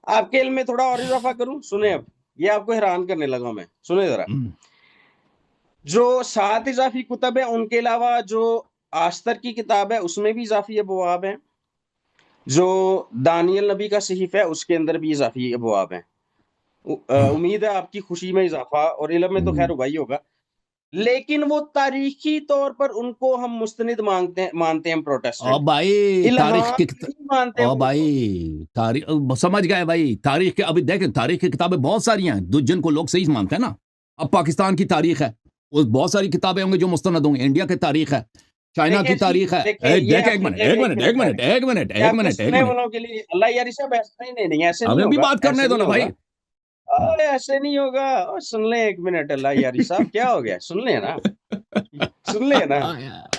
آپ کے علم میں تھوڑا اور اضافہ کروں، سنیں اب، یہ آپ کو حیران کرنے لگا میں، سنیں ذرا. جو 7 اضافی کتب ہیں ان کے علاوہ جو آستر کی کتاب ہے اس میں بھی اضافی ابواب ہیں، جو دانیل نبی کا صحیفہ ہے اس کے اندر بھی اضافی ابواب ہیں. امید ہے آپ کی خوشی میں اضافہ، اور علم میں تو خیر وہی ہوگا، لیکن وہ تاریخی طور پر ان کو ہم مستند مانتے ہیں او پروٹیسٹنٹ، بھائی تاریخ کی الہام نہیں مانتے او ان کو. بھائی تاریخ سمجھ گئے بھائی، تاریخ کے ابھی دیکھیں تاریخ کی کتابیں بہت ساری ہیں جن کو لوگ صحیح مانتے ہیں نا. اب پاکستان کی تاریخ ہے، وہ بہت ساری کتابیں ہوں گی جو مستند ہوں گی. انڈیا کی تاریخ ہے، چائنا دیکھیں کی جی، تاریخ ہے. دیکھیں یہ دیکھ آپ ایک کی منٹ ایک منٹ ایک منٹ ایک منٹ یہ ایک آپ کے منٹ ایک سننے منٹ والوں کے لیے، اللہ یاری صاحب ایسا نہیں ایسے نہیں ہمیں بھی ہوگا، بات کرنے ایسے دو نہیں نا ہوگا، بھائی. ایسے نہیں ہوگا. سن لیں ایک منٹ، اللہ یاری صاحب کیا ہو گیا، سن لیں نا، سن لیں نا،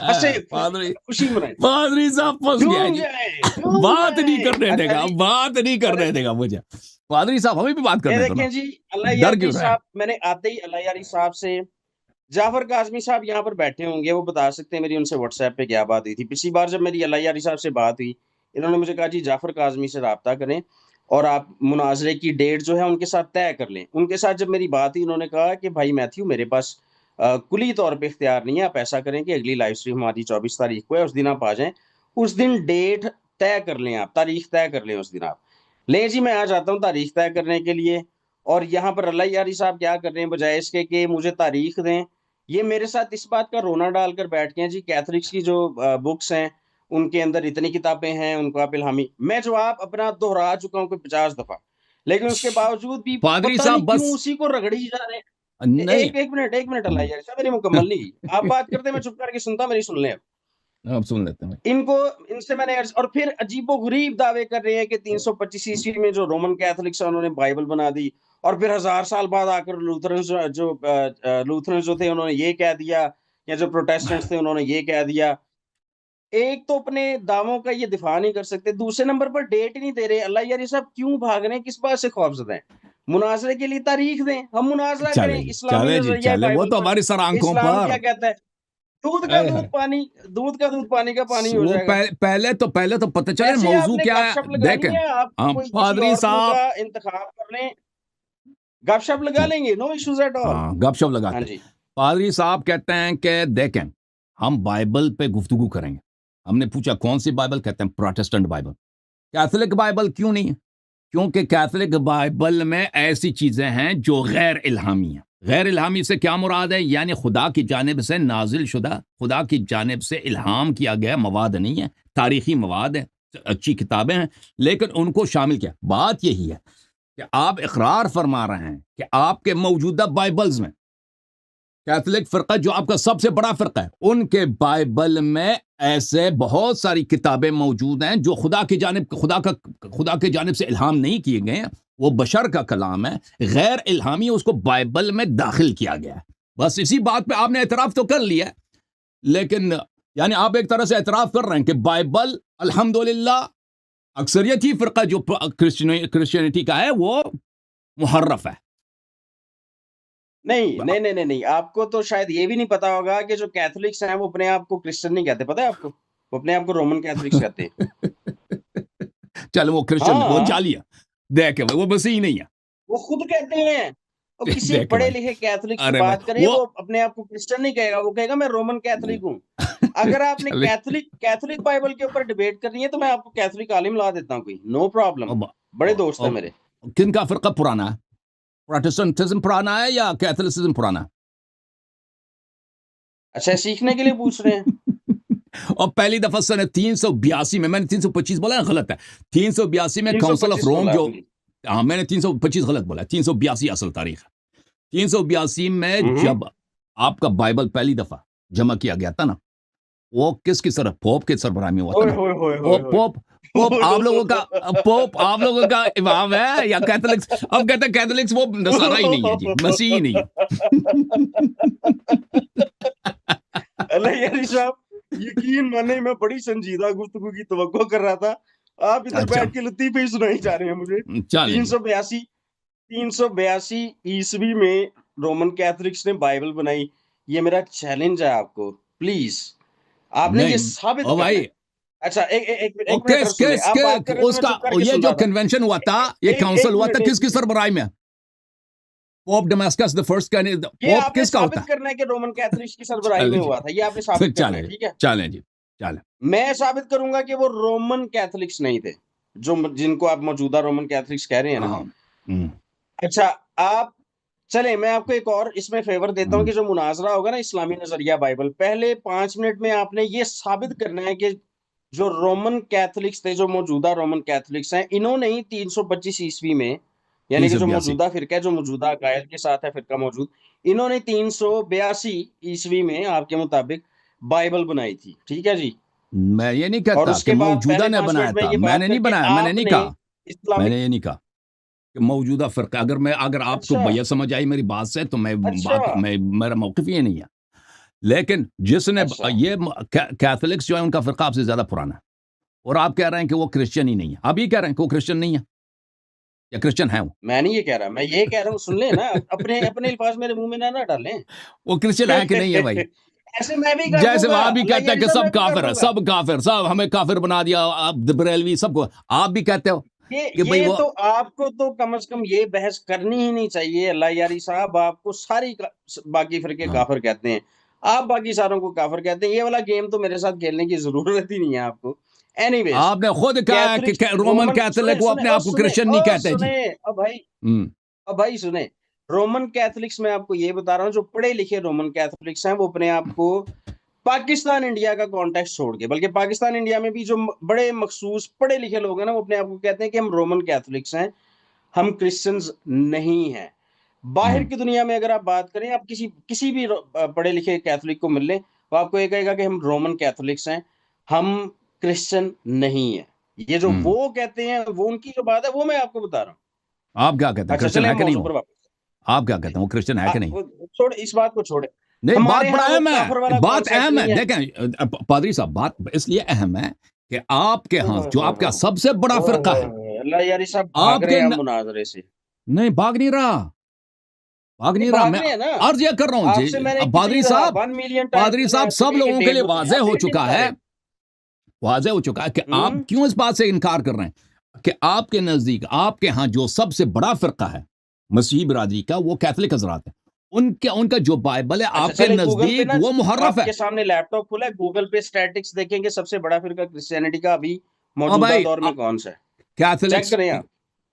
ایسے پادری خوشی منائیں، پادری صاحب پھنس گیا جھوم جی، جائیں جھوم بات نہیں جائیں. کرنے دے اچھا گا، جی، بات نہیں کرنے دے گا مجھے. پادری صاحب ہمیں بھی بات یہ کرنے دو نا، دیکھیں جی، اللہ ڈر یاری کیوں رہے ہیں؟ صاحب، میں نے آتے ہی اللہ یاری صاحب سے، جعفر کاظمی صاحب یہاں پر بیٹھے ہوں گے، وہ بتا سکتے ہیں میری ان سے واٹس ایپ پہ کیا بات ہوئی تھی. پچھلی بار جب میری اللہ یاری صاحب سے بات ہوئی، انہوں نے مجھے کہا جی جعفر کاظمی سے رابطہ کریں اور آپ مناظرے کی ڈیٹ جو ہے ان کے ساتھ طے کر لیں. ان کے ساتھ جب میری بات ہوئی، انہوں نے کہا کہ بھائی میتھیو میرے پاس کلی طور پہ اختیار نہیں ہے، آپ ایسا کریں کہ اگلی لائیو سٹریم ہماری 24 تاریخ کو ہے، اس دن آپ آ جائیں، اس دن ڈیٹ طے کر لیں، آپ تاریخ طے کر لیں اس دن. آپ لیں جی، میں آ جاتا ہوں تاریخ طے کرنے کے لیے. اور یہاں پر اللہ یاری صاحب کیا کر رہے ہیں، بجائے اس کے کہ مجھے تاریخ دیں، یہ میرے ساتھ اس بات کا رونا ڈال کر بیٹھ گئے ہیں جی کیتھولکس کی جو بکس ہیں ان کے اندر اتنی کتابیں ہیں، ان کو آپ الہامی، میں جواب اپنا دہرا چکا ہوں کوئی 50 دفعہ، لیکن اس کے باوجود بھی پادری پتہ صاحب نہیں کیوں بس اسی کو رگڑی جا رہے ہیں. نہیں، ایک منٹ اللہ یار صاحب، میری مکمل نہیں ہوئی، آپ بات کرتے میں چپ کر کے سنتا، میری سن لیں. آپ سن لیتے ہیں. ان سے میں نے اور پھر عجیب و غریب دعوے کر رہے ہیں کہ 325 عیسوی میں جو رومن کیتھولکس ہیں انہوں نے بائبل بنا دی، اور پھر 1000 سال بعد آ کر لوتھرنز جو تھے انہوں نے یہ کہہ دیا، یا جو پروٹیسٹنٹس تھے انہوں نے یہ کہہ دیا. ایک تو اپنے دعووں کا یہ دفاع نہیں کر سکتے، دوسرے نمبر پر ڈیٹ ہی نہیں دے رہے. اللہ یاری صاحب کیوں بھاگ رہے ہیں، کس بات سے خوف زدہ ہیں؟ مناظرے کے لیے تاریخ دیں، ہم مناظرہ کریں چلے جی اسلامی چلے جی نظریہ چلے، وہ بائبل تو پر. ہماری سر آنکھوں اسلام پر. کیا کہتا ہے؟ دودھ کا اے دودھ ہے. پانی، دودھ کا دودھ پانی کا پانی ہو وہ جائے گا. پہلے تو پتہ چلے ایسے آپ موضوع نے کیا گپ ہے. شپ لگانی دیکھیں ہے، آپ ہاں کوئی کسی پادری اور فلم صاحب، کا انتخاب کر لیں، گپ شپ لگا لیں گے، نو ایشوز ایٹ آل. ہاں گپ شپ ہاں لگاتے. جی، پادری صاحب کہتے ہیں کہ دیکھیں ہم بائبل پہ گفتگو کریں گے. ہم نے پوچھا کون سی بائبل؟ کہتے ہیں پروٹسٹنٹ بائبل. کیتھولک بائبل کیوں نہیں ہے؟ کیونکہ کیتھولک بائبل میں ایسی چیزیں ہیں جو غیر الہامی ہیں. غیر الہامی سے کیا مراد ہے؟ یعنی خدا کی جانب سے نازل شدہ، خدا کی جانب سے الہام کیا گیا مواد نہیں ہے، تاریخی مواد ہے، اچھی کتابیں ہیں، لیکن ان کو شامل کیا. بات یہی ہے کہ آپ اقرار فرما رہے ہیں کہ آپ کے موجودہ بائبلز میں، کیتھولک فرقہ جو آپ کا سب سے بڑا فرقہ ہے، ان کے بائبل میں ایسے بہت ساری کتابیں موجود ہیں جو خدا کی جانب سے الہام نہیں کیے گئے ہیں، وہ بشر کا کلام ہے، غیر الہامی، اس کو بائبل میں داخل کیا گیا ہے. بس اسی بات پہ آپ نے اعتراف تو کر لیا ہے، لیکن یعنی آپ ایک طرح سے اعتراف کر رہے ہیں کہ بائبل الحمدللہ اکثریتی فرقہ جو کرسچینٹی کا ہے وہ محرف ہے. نہیں، آپ کو تو شاید یہ بھی نہیں پتا ہوگا کہ جو کیتھولکس ہیں وہ اپنے آپ کو کرسچن نہیں کہتے، پتا ہے آپ کو؟ وہ اپنے آپ کو رومن کیتھولکس کہتے ہیں. چل وہ کرسچن وہ ہاں، جعلی ہے، دیکھ وہ مسیحی نہیں ہے. وہ خود کہتے ہیں. وہ کسی دیکھ پڑھے بھائی، لکھے کیتھولک سے ارے بات بھائی کریں، وہ اپنے آپ کو کرسچن نہیں کہے گا، وہ کہے گا میں رومن کیتھولک ہوں. اگر آپ نے چلے کیتھولک بائبل کے اوپر ڈیبیٹ کرنی ہے تو میں آپ کو کیتھولک عالم لا دیتا ہوں، کوئی نو پرابلم، بڑے دوست ہیں میرے. کن کا فرقہ پرانا ہے؟ پروٹسٹنٹزم پرانا ہے یا کیتھولسزم پرانا ہے؟ اچھا، سیکھنے کے لیے پوچھ رہے ہیں. اور پہلی دفعہ سنہ 382 میں نے 325 بولا ہے، غلط ہے. 382 میں کاؤنسل آف 325 روم بولا جو، آپ نے. ہاں میں نے 325 غلط بولا ہے، 382 اصل تاریخ ہے. 382 میں جب آپ کا بائبل پہلی دفعہ جمع کیا گیا تھا نا، وہ کس کی طرف؟ پوپ کے سربراہ میں ہوا تھا نا. ہوئے. پوپ پوپ آپ لوگوں کا امام ہے یا کیتھولکس؟ اب کہتے ہیں کیتھولکس وہ نصارہ ہی نہیں ہے جی، مسیحی نہیں ہے۔ اللہ یاری صاحب یقین مانے میں بڑی سنجیدہ گفتگو کی توقع کر رہا تھا، آپ ادھر اچھا بیٹھ کے لطیفے ہی سنائی جا رہے ہیں مجھے۔ چلیں جی 382 عیسوی میں رومن کیتھولکس نے بائبل بنائی، یہ میرا چیلنج ہے آپ کو، پلیز آپ نے یہ نہیں ثابت او کرنا ہے۔ بھائی اچھا ایک منٹ کس سنیں، کس آپ بات کر رہے تھے اس میں کا چپ کر کے یہ سن جو رہا تھا۔ کنونشن ہوا تھا، یہ کاؤنسل ہوا تھا، کس کی سربراہی میں؟ پوپ ڈماسکس دی فرسٹ کا یہ پوپ آپ نے کس کا ہوتا ثابت کرنا ہے کہ رومن کیتھولکس کی سربراہی چلیں میں جی ہوا تھا، یہ آپ نے ثابت کرنا ہے، چلیں ٹھیک ہے؟ چلیں جی چلیں میں ثابت کروں گا کہ وہ رومن کیتھولکس نہیں تھے، جن کو آپ موجودہ رومن کیتھولکس کہہ رہے ہیں نا۔ ہاں اچھا آپ چلیں میں آپ کو ایک اور اس میں فیور دیتا ہوں کہ جو مناظرہ ہوگا نا اسلامی نظریہ بائبل، پہلے 5 منٹ میں آپ نے یہ ثابت کرنا ہے کہ جو رومن کیتھولکس تھے، جو موجودہ رومن کیتھولکس ہیں، انہوں نے ہی 325 عیسوی میں، یعنی کہ جو 382 موجودہ فرقہ ہے، جو موجودہ عقائد کے ساتھ ہے فرقہ موجود، انہوں نے 382 عیسوی میں آپ کے مطابق بائبل بنائی تھی، ٹھیک ہے جی۔ میں یہ نہیں اور کہتا اس کہ کے بعد موجودہ پہلے نے 5 بنایا منٹ میں تھا، یہ میں بات نے کر نہیں کے بنایا، میں نے آپ نہیں نے کہا، میں اسلامک، نے یہ نہیں کہا کہ موجودہ فرقہ، اگر آپ کو اچھا بھیا سمجھ آئی میری بات سے تو اچھا میرا موقف یہ نہیں ہے، لیکن جس نے اچھا یہ کیتھولکس جو ہے ان کا فرقہ آپ سے زیادہ پرانا ہے، اور آپ کہہ رہے ہیں کہ وہ کرسچن ہی نہیں ہے، آپ یہ کہہ رہے ہیں کہ وہ کرسچن نہیں ہے یا کرسچن ہے؟ میں نہیں یہ کہہ رہا، میں یہ کہہ رہا ہوں سن لیں نا، اپنے الفاظ میرے منہ میں نہ ڈالیں۔ وہ کرسچن ہے کہ نہیں ہے بھائی؟ ایسے میں بھی کر دوں جیسے گا، آپ بھی اللہ کہتے ہیں یاری کہ صاحب میں سب بھی کر کافر ہے، دوں گا۔ سب کافر، سب ہمیں کافر بنا دیا، آپ بریلوی سب کو، آپ بھی کہتے ہو کہ بھائی یہ وہ تو آپ کو تو کم از کم یہ بحث کرنی ہی نہیں چاہیے، اللہ یاری صاحب آپ کو ساری باقی فرقے ہاں کافر کہتے ہیں، آپ باقی ساروں کو کافر کہتے ہیں، یہ والا گیم تو میرے ساتھ کھیلنے کی ضرورت ہی نہیں ہے آپ کو۔ اینی ویز آپ نے خود کہا ہے کہ کیتھولکس رومن رومن کیتھولک وہ اپنے آپ کو کرسچن نہیں کہتے جی۔ سنیں ہم، اب بھائی سنیں، رومن کیتھولکس میں آپ کو یہ بتا رہا ہوں، جو پڑھے لکھے رومن کیتھولکس ہیں وہ اپنے آپ کو پاکستان انڈیا کا کانٹیکس چھوڑ کے، بلکہ پاکستان انڈیا میں بھی جو بڑے مخصوص پڑھے لکھے لوگ ہیں نا، وہ اپنے آپ کو کہتے ہیں کہ ہم رومن کیتھولکس ہیں، ہم کرسچنز نہیں ہیں۔ باہر ہم، کی دنیا میں اگر آپ بات کریں، آپ کسی بھی پڑھے لکھے کیتھولک کو مل لیں، وہ آپ کو یہ کہے گا کہ ہم رومن کیتھولکس ہیں، ہم کرسچن نہیں ہیں۔ یہ جو ہم۔ وہ کہتے ہیں، وہ ان کی جو بات ہے وہ میں آپ کو بتا رہا ہوں۔ آپ کیا کہتے ہیں اچھا کرسچن چلیں ہے ہم کہ نہیں موضوع وہ؟ پر واپس، آپ کیا کہتے ہیں وہ کرسچن ہے کہ نہیں؟ چھوڑ اس بات کو چھوڑے، نہیں، بات ہمارے بڑا ہاں وہ اہم کافر ہے، والا بات کانسیپٹ اہم ہے، نہیں ہے۔ دیکھیں پادری صاحب، بات اس لیے اہم ہے کہ آپ کے ہاں جو آپ کا سب سے بڑا فرقہ ہے، اللہ یاری صاحب بھاگ آپ رہے کے ہیں ہم مناظرے سے، نہیں بھاگ نہیں رہا، بھاگ نہیں رہا، بھاگ میں رہے ہیں نا۔ عرض یہ کر رہا ہوں آپ جی، سے میں نے اب کتنی دفعہ 1 ملین ٹائمز پادری میں صاحب عرض سب کی کہ لوگوں کے 1.5 لیے بجے، آپ پھر بھی نہیں بتا رہے۔ واضح ہو چکا ہے کہ آپ کیوں اس بات سے انکار کر رہے ہیں کہ آپ کے نزدیک، آپ کے ہاں جو سب سے بڑا فرقہ ہے مسیحی برادری کا، وہ کیتھولک حضرات ہیں، ان کا جو بائبل ہے اچھا آپ کے چلے گوگل پہ نزدیک نا، وہ محرف آپ ہے۔ کے سامنے لیپ ٹاپ کھلا ہے، گوگل پہ اسٹیٹکس دیکھیں گے سب سے بڑا فرقہ کرسچینٹی کا ابھی اور موجودہ بھائی دور میں کون سا ہے، چیک کیتھولکس کریں آپ،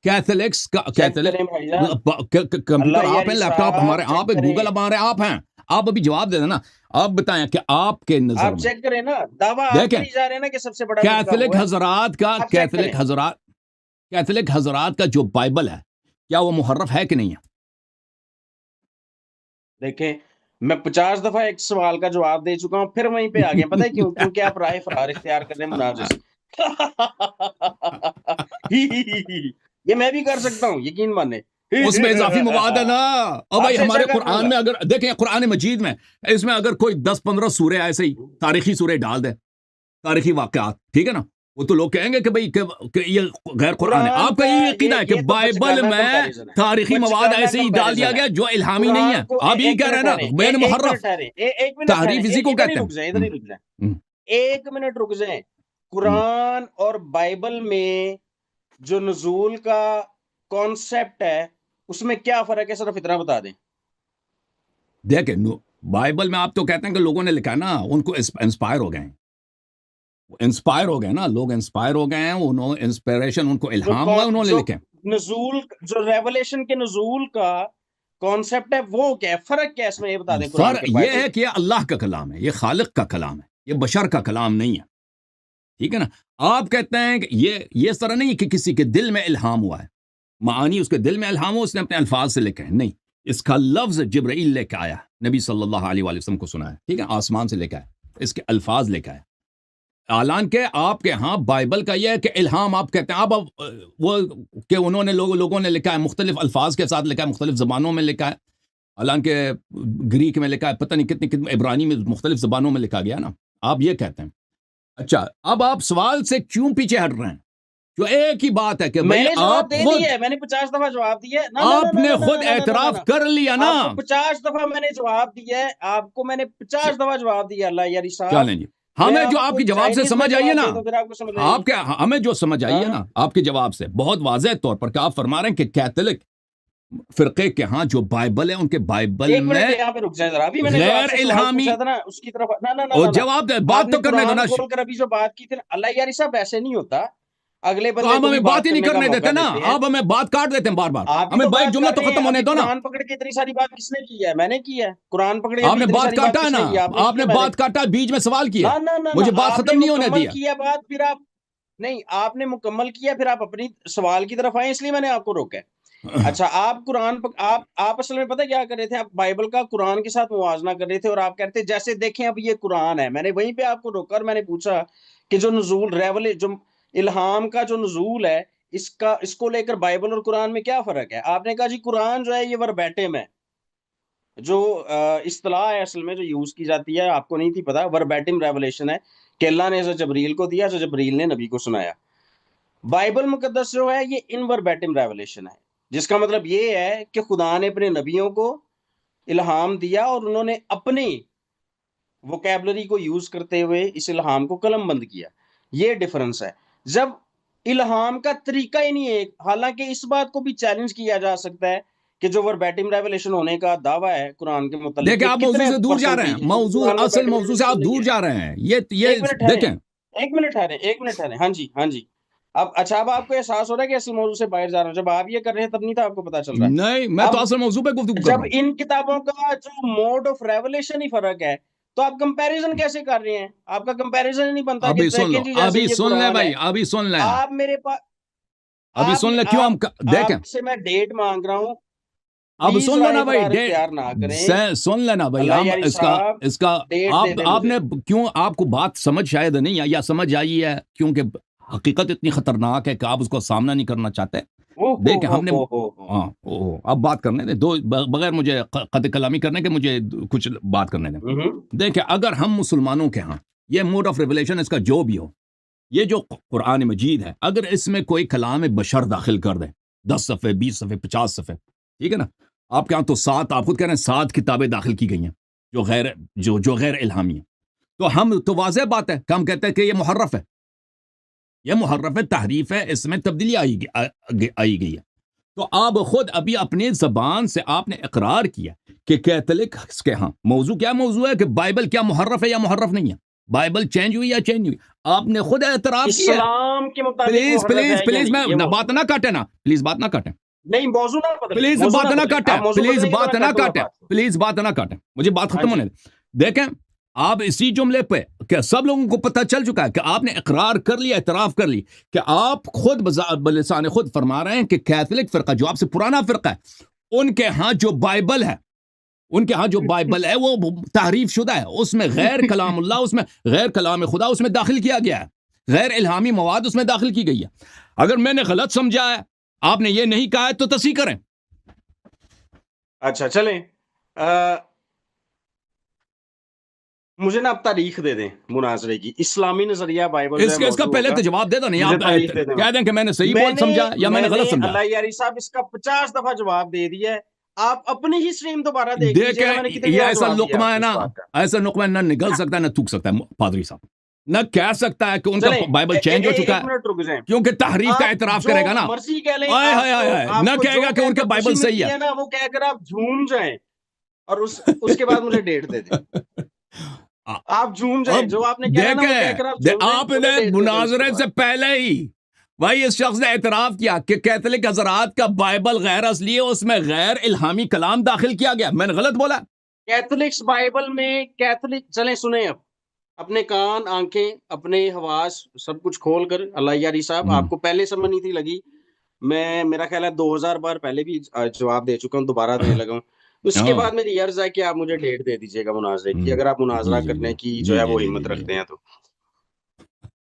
کیتھولکس چیک کریں بھائی جان۔ کمپیوٹر اللہ آپ ہیں، یاری لیپ ٹاپ صاحب ہمارے آپ چیک ہیں، کریں، گوگل ہمارے آپ ہیں، آپ ابھی جواب دے دینا، آپ بتائیں کہ آپ کے نظر آپ میں، چیک کریں نا، دعویٰ آپ دیکھیں کری جا رہے ہیں نا کہ سب سے بڑا فرقہ کیتھولک وہ ہے، حضرات کا آپ چیک کریں۔ کیتھولک حضرات کا جو بائبل ہے، کیا وہ محرف ہے کہ نہیں ہے؟ دیکھیں میں 50 دفعہ ایک سوال کا جواب دے چکا ہوں، پھر وہیں پہ آ گئے، پتہ ہے کیوں؟ کیونکہ آپ رائے فرار اختیار کر رہے ہیں مناظر سے۔ یہ میں بھی کر سکتا ہوں، یقین مانے۔ اس میں اضافی مواد ہے نا، اور آپ بھائی سے ایسا ہمارے کر لوں قرآن گا۔ میں اگر دیکھیں، قرآن مجید میں اس میں اگر کوئی 10-15 سورے ایسے ہی تاریخی سورے ڈال دے، تاریخی واقعات، ٹھیک ہے نا، وہ تو لوگ کہیں گے کہ بھئی کہ یہ غیر قرآن ہے۔ قرآن آپ کا کا یہ عقیدہ ہے کہ یہ تو بائبل بچگانہ میں کمپیریزن ہے، تاریخی مواد بچگانہ ایسے ہی ڈال دیا کمپیریزن ہے۔ گیا جو الہامی نہیں ہے؟ قرآن کو آپ یہی ایک کہہ رہے ہیں منٹ نا، ٹھہریں، غیر ایک منٹ محرف ٹھہریں، ایک منٹ تحریف ٹھہریں، اسی کو ادھر ہی کہتے رک جائیں، ہیں۔ ادھر ہی رک جائیں، ایک منٹ رک جائیں۔ ہم۔ قرآن اور بائبل میں جو نزول کا کانسیپٹ ہے، اس میں کیا فرق ہے، صرف اتنا بتا دیں۔ دیکھیں بائبل میں آپ تو کہتے ہیں کہ لوگوں نے لکھا نا، ان کو انسپائر ہو گئے ہیں، انسپائر ہو گئے نا، لوگ انسپائر ہو گئے ہیں، انہوں انسپائریشن، ان کو الہام ہوا، انہوں نے جو لکھے۔ نزول، جو ریولیشن کے نزول کا کانسیپٹ ہے، وہ کیا ہے، فرق کیا ہے اس میں، یہ بتا دیں قرآن فرق کے یہ بائبل ہے کے۔ کہ یہ اللہ کا کلام ہے، یہ خالق کا کلام ہے، یہ بشر کا کلام نہیں ہے، ٹھیک ہے نا۔ آپ کہتے ہیں کہ یہ اس طرح نہیں کہ کسی کے دل میں الہام ہوا ہے، معانی اس کے دل میں الہام ہو، اس نے اپنے الفاظ سے لکھے ہیں، نہیں، اس کا لفظ جبرائیل لے کے آیا ہے، نبی صلی اللہ علیہ وآلہ وسلم کو سنا ہے، ٹھیک ہے، آسمان سے لے کے آیا، اس کے الفاظ لے کے آیا۔ حالانکہ آپ کے ہاں بائبل کا یہ ہے کہ الہام آپ کہتے ہیں، اب وہ کہ انہوں نے لوگوں نے لکھا ہے مختلف الفاظ کے ساتھ لکھا ہے، مختلف زبانوں میں لکھا ہے، حالانکہ گریک میں لکھا ہے، پتہ نہیں کتنی عبرانی میں مختلف زبانوں میں لکھا گیا نا، آپ یہ کہتے ہیں۔ اچھا اب آپ سوال سے کیوں پیچھے ہٹ رہے ہیں؟ جو ایک ہی بات ہے کہ میں بھائی نے جواب آپ دے خود، دیا ہے، میں نے 50 دفعہ جواب دیا ہے، نہ نہ نہ آپ نہ نے نہ خود نہ نہ نہ نہ نہ، اعتراف کر لیا نا۔ آپ کو 50 دفعہ میں نے جواب دیا ہے، آپ کو میں نے 50 دفعہ جواب دیا اللہ یاری صاحب۔ چلیں جی، میں ہمیں جو آپ آپ کو کی جواب سے چائنیز میں سمجھ آئیے جواب نا، دے دوں پھر آپ کو سمجھ آئے آپ گی۔ کے ہمیں جو سمجھ آئی ہے ہاں نا آپ کے جواب سے بہت واضح طور پر کہ آپ فرما رہے ہیں کہ کیتھولک فرقے کے ہاں جو بائبل ہے ان کے بائبل ایک میں منٹ یہاں پہ رک جائے ذرا، ابھی میں نے جو آپ غیر سے سوال الہامی، پوچھا تھا نا اس کی طرف، نہ نہ نہ اور نہ نہ، جواب دے، آپ بات نے تو کرنے دو قرآن نا۔ کھول کر ابھی جو بات کی تھی نا، اللہ یاری صاحب ایسے نہیں ہوتا، اگلے تو بندے آپ کو ہمیں بھی بات بات ہی نہیں کرنے کا کرنے موقع دیتے نا، دیتے ہیں۔ آپ ہمیں بات کاٹ دیتے ہیں بار بار، آپ ہی ہمیں تو بھائی بات جملہ کر تو رہے ہیں، ختم ہونے ابھی دو نا۔ قرآن پکڑ کے اتنی ساری بات کس نے کی ہے؟ میں نے کی ہے، قرآن پکڑ کے آپ ابھی نے اتنی بات ساری بات کاٹا ہے کس نا، نے کی ہے؟ آپ نے آپ کی نے ہے، میں نے بات کاٹا، بیچ میں سوال کیا، نہ نہ نہ نہ، مجھے بات آپ نے ختم نہیں ہونے مکمل دیا۔ کیا بات، پھر آپ نہیں، آپ نے مکمل کیا پھر آپ اپنی سوال کی طرف آئے، اس لیے میں نے آپ کو روکا ہے۔ اچھا آپ آپ اصل میں پتہ کیا کر رہے تھے؟ آپ بائبل کا قرآن کے ساتھ موازنہ کر رہے تھے، اور آپ کہتے جیسے دیکھیں اب یہ قرآن ہے، میں نے وہیں پہ آپ کو روکا اور میں نے پوچھا کہ جو نزول جو الہام کا جو نزول ہے، اس کو لے کر بائبل اور قرآن میں کیا فرق ہے؟ آپ نے کہا جی قرآن جو ہے یہ وربیٹم ہے، جو اصطلاح ہے اصل میں جو یوز کی جاتی ہے، آپ کو نہیں تھی پتا، وربیٹم ریولیشن ہے کہ اللہ نے حضرت جبریل کو دیا، حضرت جبریل نے نبی کو سنایا۔ بائبل مقدس جو ہے یہ انوربیٹم ریولیشن ہے، جس کا مطلب یہ ہے کہ خدا نے اپنے نبیوں کو الہام دیا اور انہوں نے اپنی ووکیبلری کو یوز کرتے ہوئے اس الہام کو قلم بند کیا۔ یہ ڈیفرنس ہے۔ جب الہام کا طریقہ ہی نہیں ہے، حالانکہ اس بات کو بھی چیلنج کیا جا سکتا ہے کہ جو وربیٹم ریولیشن ہونے کا دعویٰ ہے قرآن کے متعلق، دیکھیں یہ آپ موضوع کتنے سے دور جا رہے ہیں، پرسنٹیج ہے؟ موضوع قرآن اصل وربیٹم موضوع سے آپ ریولیشن نہیں دور ہے۔ جا رہے ہیں، یہ ایک منٹ ٹھہریں، دیکھیں۔ ایک منٹ ٹھہریں، ایک منٹ ٹھہریں، ہاں جی ہاں جی۔ اب اچھا اب آپ کو احساس ہو رہا ہے کہ اسی موضوع سے باہر جا رہا ہوں، جب آپ یہ کر رہے ہیں تب نہیں تھا آپ کو پتا چل رہا نہیں، میں ہے؟ تو اب اصل موضوع پہ گفتگو کر جب رہا ہوں۔ ان کتابوں کا جو موڈ آف ریولیشن ہی فرق ہے تو آپ کمپیریزن کیسے کر رہے ہیں؟ آپ کا کمپیریزن ہی نہیں بنتا کہ ابھی سن دیکھیں لو، جی جیسے ابھی یہ سن لیں قرآن ہے۔ بھائی، ابھی سن لیں، آپ میرے پاس ابھی آپ سن لیں، کیوں آپ ہم دیکھیں، آپ سے میں ڈیٹ مانگ رہا ہوں، اب پلیز سن لو راہ نا بھائی، برار اختیار نہ کریں۔ سن لینا بھائی، اللہ ہم یاری اس کا صاحب اس کا ڈیٹ دے دیں آپ مجھے۔ نے کیوں، آپ کو بات سمجھ شاید نہیں آئی، یا سمجھ آئی ہے کیونکہ حقیقت اتنی خطرناک ہے کہ آپ اس کو سامنا نہیں کرنا چاہتے۔ دیکھیں ہم نے، ہاں اب بات کرنے دیں، دو بغیر مجھے قطع کلامی کرنے کے، مجھے کچھ بات کرنے دیں۔ دیکھیں اگر ہم مسلمانوں کے ہاں یہ موڈ آف ریولیشن اس کا جو بھی ہو، یہ جو قرآن مجید ہے، اگر اس میں کوئی کلام بشر داخل کر دیں، 10 صفحے 20 صفحے 50 صفحے، ٹھیک ہے نا، آپ کے ہاں تو 7، آپ خود کہہ رہے ہیں 7 کتابیں داخل کی گئی ہیں جو غیر الہامی ہیں، تو ہم تو واضح بات ہے کہ ہم کہتے ہیں کہ یہ محرف ہے، یہ محرف ہے، تحریف ہے، اس میں تبدیلی آئی گئی ہے۔ تو آپ خود ابھی اپنی زبان سے آپ نے اقرار کیا کہ کیتھولک کے ہاں موضوع کیا موضوع ہے، کہ بائبل کیا محرف ہے یا محرف نہیں ہے، بائبل چینج ہوئی یا چینج ہوئی، آپ نے خود اعتراف کیا۔ اسلام کے مطابق پلیز محرف پلیز ہے یا پلیز، نہیں، میں یہ بات موضوع نہ ہے۔ کاٹے نا، پلیز بات نہ کاٹیں، نہیں موضوع نہ بدلیں، پلیز موضوع بات نہ بدلیں، کاٹیں، آپ موضوع پلیز بدلیں گے تو بات میں نہ کر دوں گا کاٹیں، بات۔ پلیز بات نہ کاٹیں، مجھے بات ہاں ختم جی ہونے دیں۔ دیکھیں آپ اسی جملے پہ کہ سب لوگوں کو پتہ چل چکا ہے کہ آپ نے اقرار کر لیا، اعتراف کر لی کہ آپ خود بلسان خود فرما رہے ہیں کہ کیتھولک فرقہ جو آپ سے پرانا فرقہ ہے، ان کے ہاں جو بائبل ہے، ان کے ہاں جو بائبل ہے وہ تحریف شدہ ہے، اس میں غیر کلام اللہ، اس میں غیر کلام خدا اس میں داخل کیا گیا ہے، غیر الہامی مواد اس میں داخل کی گئی ہے۔ اگر میں نے غلط سمجھا ہے، آپ نے یہ نہیں کہا ہے تو تصحیح کریں۔ اچھا چلیں، مجھے نا آپ تاریخ دے دیں مناظرے کی، اسلامی نظریہ بائبل جو ہے اس کا موضوع پہلے ہوگا، تو جواب دے دو، نہیں مجھے آپ تاریخ دے دیں۔ کہہ دیں کہ میں نے صحیح بول سمجھا یا میں نے غلط سمجھا۔ اللہ یاری صاحب اس کا 50 دفعہ جواب دے دیا ہے، آپ اپنی ہی سٹریم دوبارہ دیکھ لیجئے گا، میں نے دیکھیں کتنی یہ بار ایسا جواب دیا لقمہ آپ ہے کو نا، اس بات کا۔ ایسا لقمہ نہ نگل سکتا ہے نہ تھوک سکتا ہے پادری صاحب، نہ کہہ سکتا ہے کہ ان کا چلیں بائبل چینج ہو چکا ایک ہے، منٹ رک جائیں، کیونکہ تحریف کا آپ اعتراف جو کرے گا نا، مرضی کہہ لیں، آئے ہائے ہائے ہائے، آپ نہ کو کہے جو گا کہ ان کہہ کا کر بائبل خوشی صحیح ملتی ہے نا وہ کہہ کر آپ جھوم جائیں، اور اس کے بعد مجھے ڈیٹ دے دیں۔ ہے۔ آپ جھوم جائیں، اب جو آپ نے کہنا ہے نا وہ کہہ کر آپ دیکھیں جھوم جائیں، آپ مجھے نے ڈیٹ دے دیں اس کے مناظرے بعد۔ سے پہلے ہی بھائی اس شخص نے اعتراف کیا کہ کیتھولک حضرات کا بائبل غیر اصلی ہے، اس میں غیر الہامی کلام داخل کیا گیا، میں نے غلط بولا؟ کیتھولکس بائبل میں کیتھولک، چلیں سنیں، اب اپنے کان، آنکھیں، اپنے حواس سب کچھ کھول کر، اللہ یاری صاحب آپ کو پہلے سمجھ نہیں تھی لگی، میں میرا خیال ہے 2000 بار پہلے بھی جواب دے چکا ہوں، دوبارہ دینے لگا ہوں۔ اس کے بعد میری عرض ہے کہ آپ مجھے ڈیٹ دے دیجئے گا مناظرے کی، اگر آپ جی مناظرہ جی کرنے کی جی جو ہے جی وہ جی ہمت جی رکھتے ہیں تو۔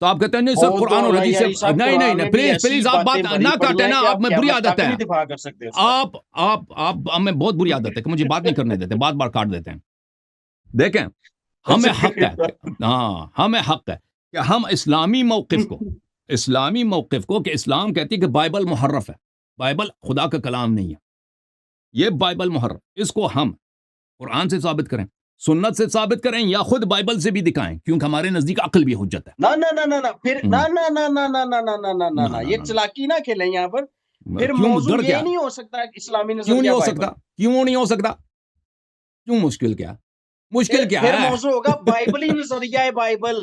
تو آپ کہتے ہیں نہیں سر قرآن اور حدیث سے نہیں پلیز آپ بات نہ کاٹیں نا. آپ میں بری عادت ہے, آپ میں بہت بری عادت ہے کہ مجھے بات نہیں کرنے دیتے, بار بار کاٹ دیتے ہیں. دیکھیں ہمیں حق ہے, ہمیں حق ہے کہ ہم اسلامی موقف کو کہ اسلام کہتی ہے کہ بائبل محرف ہے, بائبل خدا کا کلام نہیں ہے, یہ بائبل محرف, اس کو ہم قرآن سے ثابت کریں, سنت سے ثابت کریں, یا خود بائبل سے بھی دکھائیں, کیونکہ ہمارے نزدیک عقل بھی حجت ہے. یہ چلاکی نہ کھیلیں یہاں پر. پھر کیوں موضوع ڈر یہ کیا, نہیں ہو سکتا اسلامی کیوں نہیں نظریہ ہو بائبل. سکتا, کیوں نہیں ہو سکتا, کیوں مشکل کیا پھر ہے. موضوع ہوگا بائبلی نظریہ بائبل.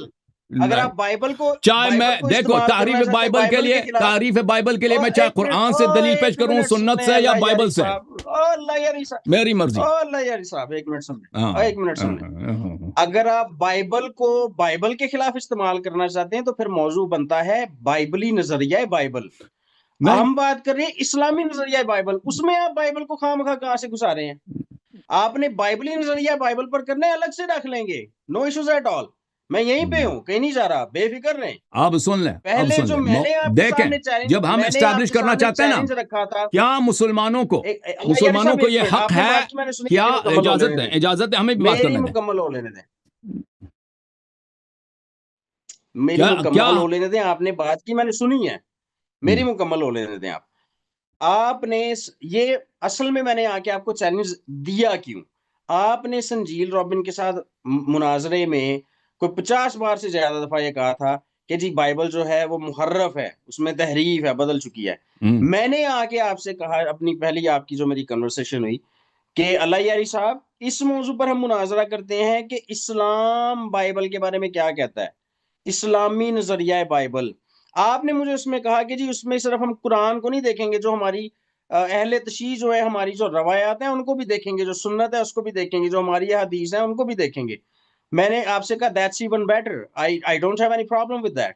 اگر آپ بائبل کو چاہے میں دیکھو استعمال کرنا تعریف چاہتے ہیں بائبل کے لیے, خلاف. تعریف بائبل کے لیے میں چاہے قرآن سے دلیل پیش کروں, سنت سے یا بائبل سے, میری مرضی. ایک منٹ سن لیں. اگر آپ بائبل کو بائبل کے خلاف استعمال کرنا چاہتے ہیں تو پھر موضوع بنتا ہے بائبلی نظریہ بائبل. ہم بات کر رہے ہیں اسلامی نظریہ بائبل, اس میں آپ بائبل کو خواہ کہاں سے گھسا رہے ہیں. آپ نے بائبلی نظریہ بائبل پر کرنا ہے, الگ سے رکھ لیں گے, نو ایشوز ایٹ آل. میں یہیں پہ ہوں, کہیں نہیں جا رہا, بے فکر رہیں. آپ سن لیں, پہلے جو میں نے آپ کے دیکھیں سامنے چیلنج, جب ہم اسٹیبلش کرنا چاہتے ہیں نا, رکھا تھا, کیا مسلمانوں کو یہ حق ہے, کیا اجازت ہے ہمیں بھی بات کرنے دیں, مکمل ہو لینے دیں, میری مکمل ہو لینے دیں. آپ نے بات کی, میں نے سنی ہے, میری مکمل ہو لینے دیں. آپ نے یہ اصل میں نے آ کے آپ کو چیلنج دیا کیوں. آپ نے سنجیل رابن کے ساتھ مناظرے میں کوئی 50 بار سے زیادہ دفعہ یہ کہا تھا کہ جی بائبل جو ہے وہ محرف ہے, اس میں تحریف ہے, بدل چکی ہے. میں نے آ کے آپ سے کہا, اپنی پہلی آپ کی جو میری کنورسیشن ہوئی, کہ اللہ یاری صاحب اس موضوع پر ہم مناظرہ کرتے ہیں کہ اسلام بائبل کے بارے میں کیا کہتا ہے, اسلامی نظریہ بائبل. آپ نے مجھے اس میں کہا کہ جی اس میں صرف ہم قرآن کو نہیں دیکھیں گے, جو ہماری اہل تشیع جو ہے, ہماری جو روایات ہیں ان کو بھی دیکھیں گے, جو سنت ہے اس کو بھی دیکھیں گے, جو ہماری حدیث ہیں ان کو بھی دیکھیں گے. میں نے آپ سے کہا that's even better, I don't have any problem with that.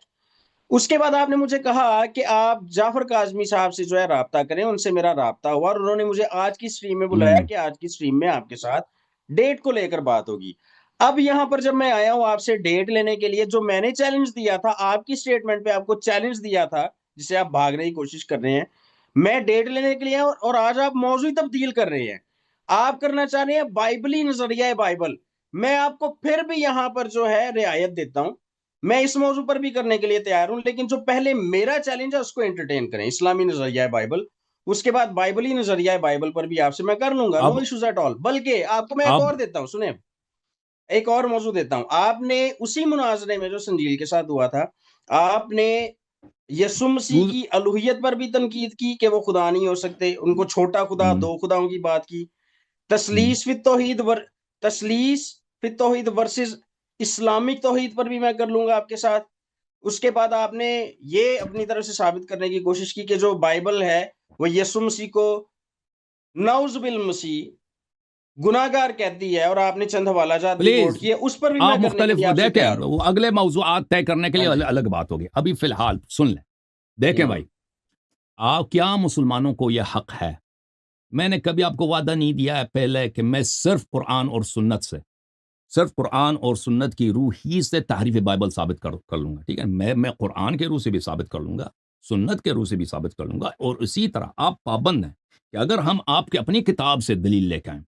اس کے بعد آپ نے مجھے کہا کہ آپ جعفر کاظمی صاحب سے جو ہے رابطہ کریں, ان سے میرا رابطہ ہوا اور انہوں نے مجھے آج کی سٹریم میں بلایا کہ آج کی سٹریم میں آپ کے ساتھ ڈیٹ کو لے کر بات ہوگی. اب یہاں پر جب میں آیا ہوں آپ سے ڈیٹ لینے کے لیے, جو میں نے چیلنج دیا تھا آپ کی سٹیٹمنٹ پہ, آپ کو چیلنج دیا تھا جسے آپ بھاگنے کی کوشش کر رہے ہیں, میں ڈیٹ لینے کے لیے, اور آج آپ موضوع تبدیل کر رہے ہیں. آپ کرنا چاہ رہے ہیں بائبلی نظریہ بائبل. میں آپ کو پھر بھی یہاں پر جو ہے رعایت دیتا ہوں, میں اس موضوع پر بھی کرنے کے لیے تیار ہوں, لیکن جو پہلے میرا چیلنج ہے اس کو انٹرٹین کریں, اسلامی نظریہ بائبل. اس کے بعد بائبلی نظریہ بائبل پر بھی آپ سے میں کر لوں گا, نو ایشوز ایٹ آل. بلکہ آپ کو میں ایک اور دیتا ہوں, سنیں, ایک اور موضوع دیتا ہوں. آپ نے اسی مناظرے میں جو سنجیل کے ساتھ ہوا تھا, آپ نے یسوع مسیح کی الوہیت پر بھی تنقید کی کہ وہ خدا نہیں ہو سکتے, ان کو چھوٹا خدا, دو خداؤں کی بات کی. تثلیث فی التوحید ورسز اسلامک توحید پر بھی میں کر لوں گا آپ کے ساتھ. اس کے بعد آپ نے یہ اپنی طرف سے ثابت کرنے کی کوشش کی کہ جو بائبل ہے وہ یسوع مسیح کو نعوذ بالمسیح گناہگار کہتی ہے, اور آپ نے چند حوالہ جات بھی کوٹ کیے, اس پر بھی میں کرنے کے لیے آپ سے تیار ہوں. اگلے موضوعات طے کرنے کے لیے الگ بات ہوگی, ابھی فی الحال سن لیں. دیکھیں بھائی, کیا مسلمانوں کو یہ حق ہے, میں نے کبھی آپ کو وعدہ نہیں دیا ہے پہلے کہ میں صرف قرآن اور سنت سے, صرف قرآن اور سنت کی روح ہی سے تحریف بائبل ثابت کر لوں گا, ٹھیک ہے. میں قرآن کے روح سے بھی ثابت کر لوں گا, سنت کے روح سے بھی ثابت کر لوں گا, اور اسی طرح آپ پابند ہیں کہ اگر ہم آپ کے اپنی کتاب سے دلیل لے کے آئیں,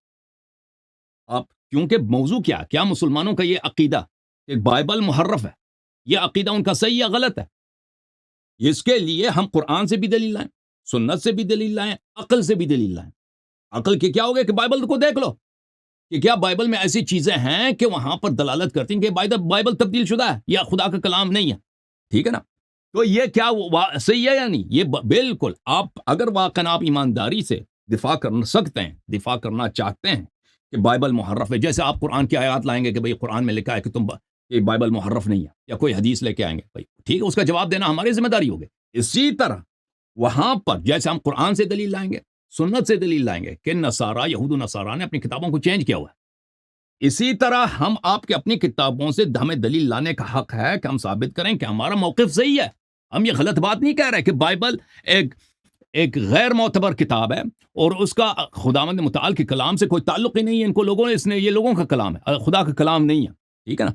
آپ, کیونکہ موضوع کیا مسلمانوں کا یہ عقیدہ کہ بائبل محرف ہے, یہ عقیدہ ان کا صحیح یا غلط ہے, اس کے لیے ہم قرآن سے بھی دلیل لائیں, سنت سے بھی دلیل لائیں, عقل سے بھی دلیل لائیں. عقل کے کیا ہوگا کہ بائبل کو دیکھ لو کہ کیا بائبل میں ایسی چیزیں ہیں کہ وہاں پر دلالت کرتی ہیں کہ بائبل تبدیل شدہ ہے یا خدا کا کلام نہیں ہے, ٹھیک ہے نا. تو یہ کیا صحیح ہے یا نہیں, یہ بالکل, آپ اگر واقعا آپ ایمانداری سے دفاع کر سکتے ہیں, دفاع کرنا چاہتے ہیں کہ بائبل محرف ہے, جیسے آپ قرآن کی آیات لائیں گے کہ بھئی قرآن میں لکھا ہے کہ یہ بائبل محرف نہیں ہے, یا کوئی حدیث لے کے آئیں گے, بھئی ٹھیک ہے, اس کا جواب دینا ہماری ذمہ داری ہوگی. اسی طرح وہاں پر جیسے ہم قرآن سے دلیل لائیں گے, سنت سے دلیل لائیں گے کہ نصارہ, یہود و نصارہ نے اپنی کتابوں کو چینج کیا ہوا ہے, اسی طرح ہم آپ کے اپنی کتابوں سے ہمیں دلیل لانے کا حق ہے کہ ہم ثابت کریں کہ ہمارا موقف صحیح ہے. ہم یہ غلط بات نہیں کہہ رہے کہ بائبل ایک غیر معتبر کتاب ہے اور اس کا خداوند متعال کے کلام سے کوئی تعلق ہی نہیں ہے. ان کو لوگوں نے, یہ لوگوں کا کلام ہے, خدا کا کلام نہیں ہے, ٹھیک ہے نا.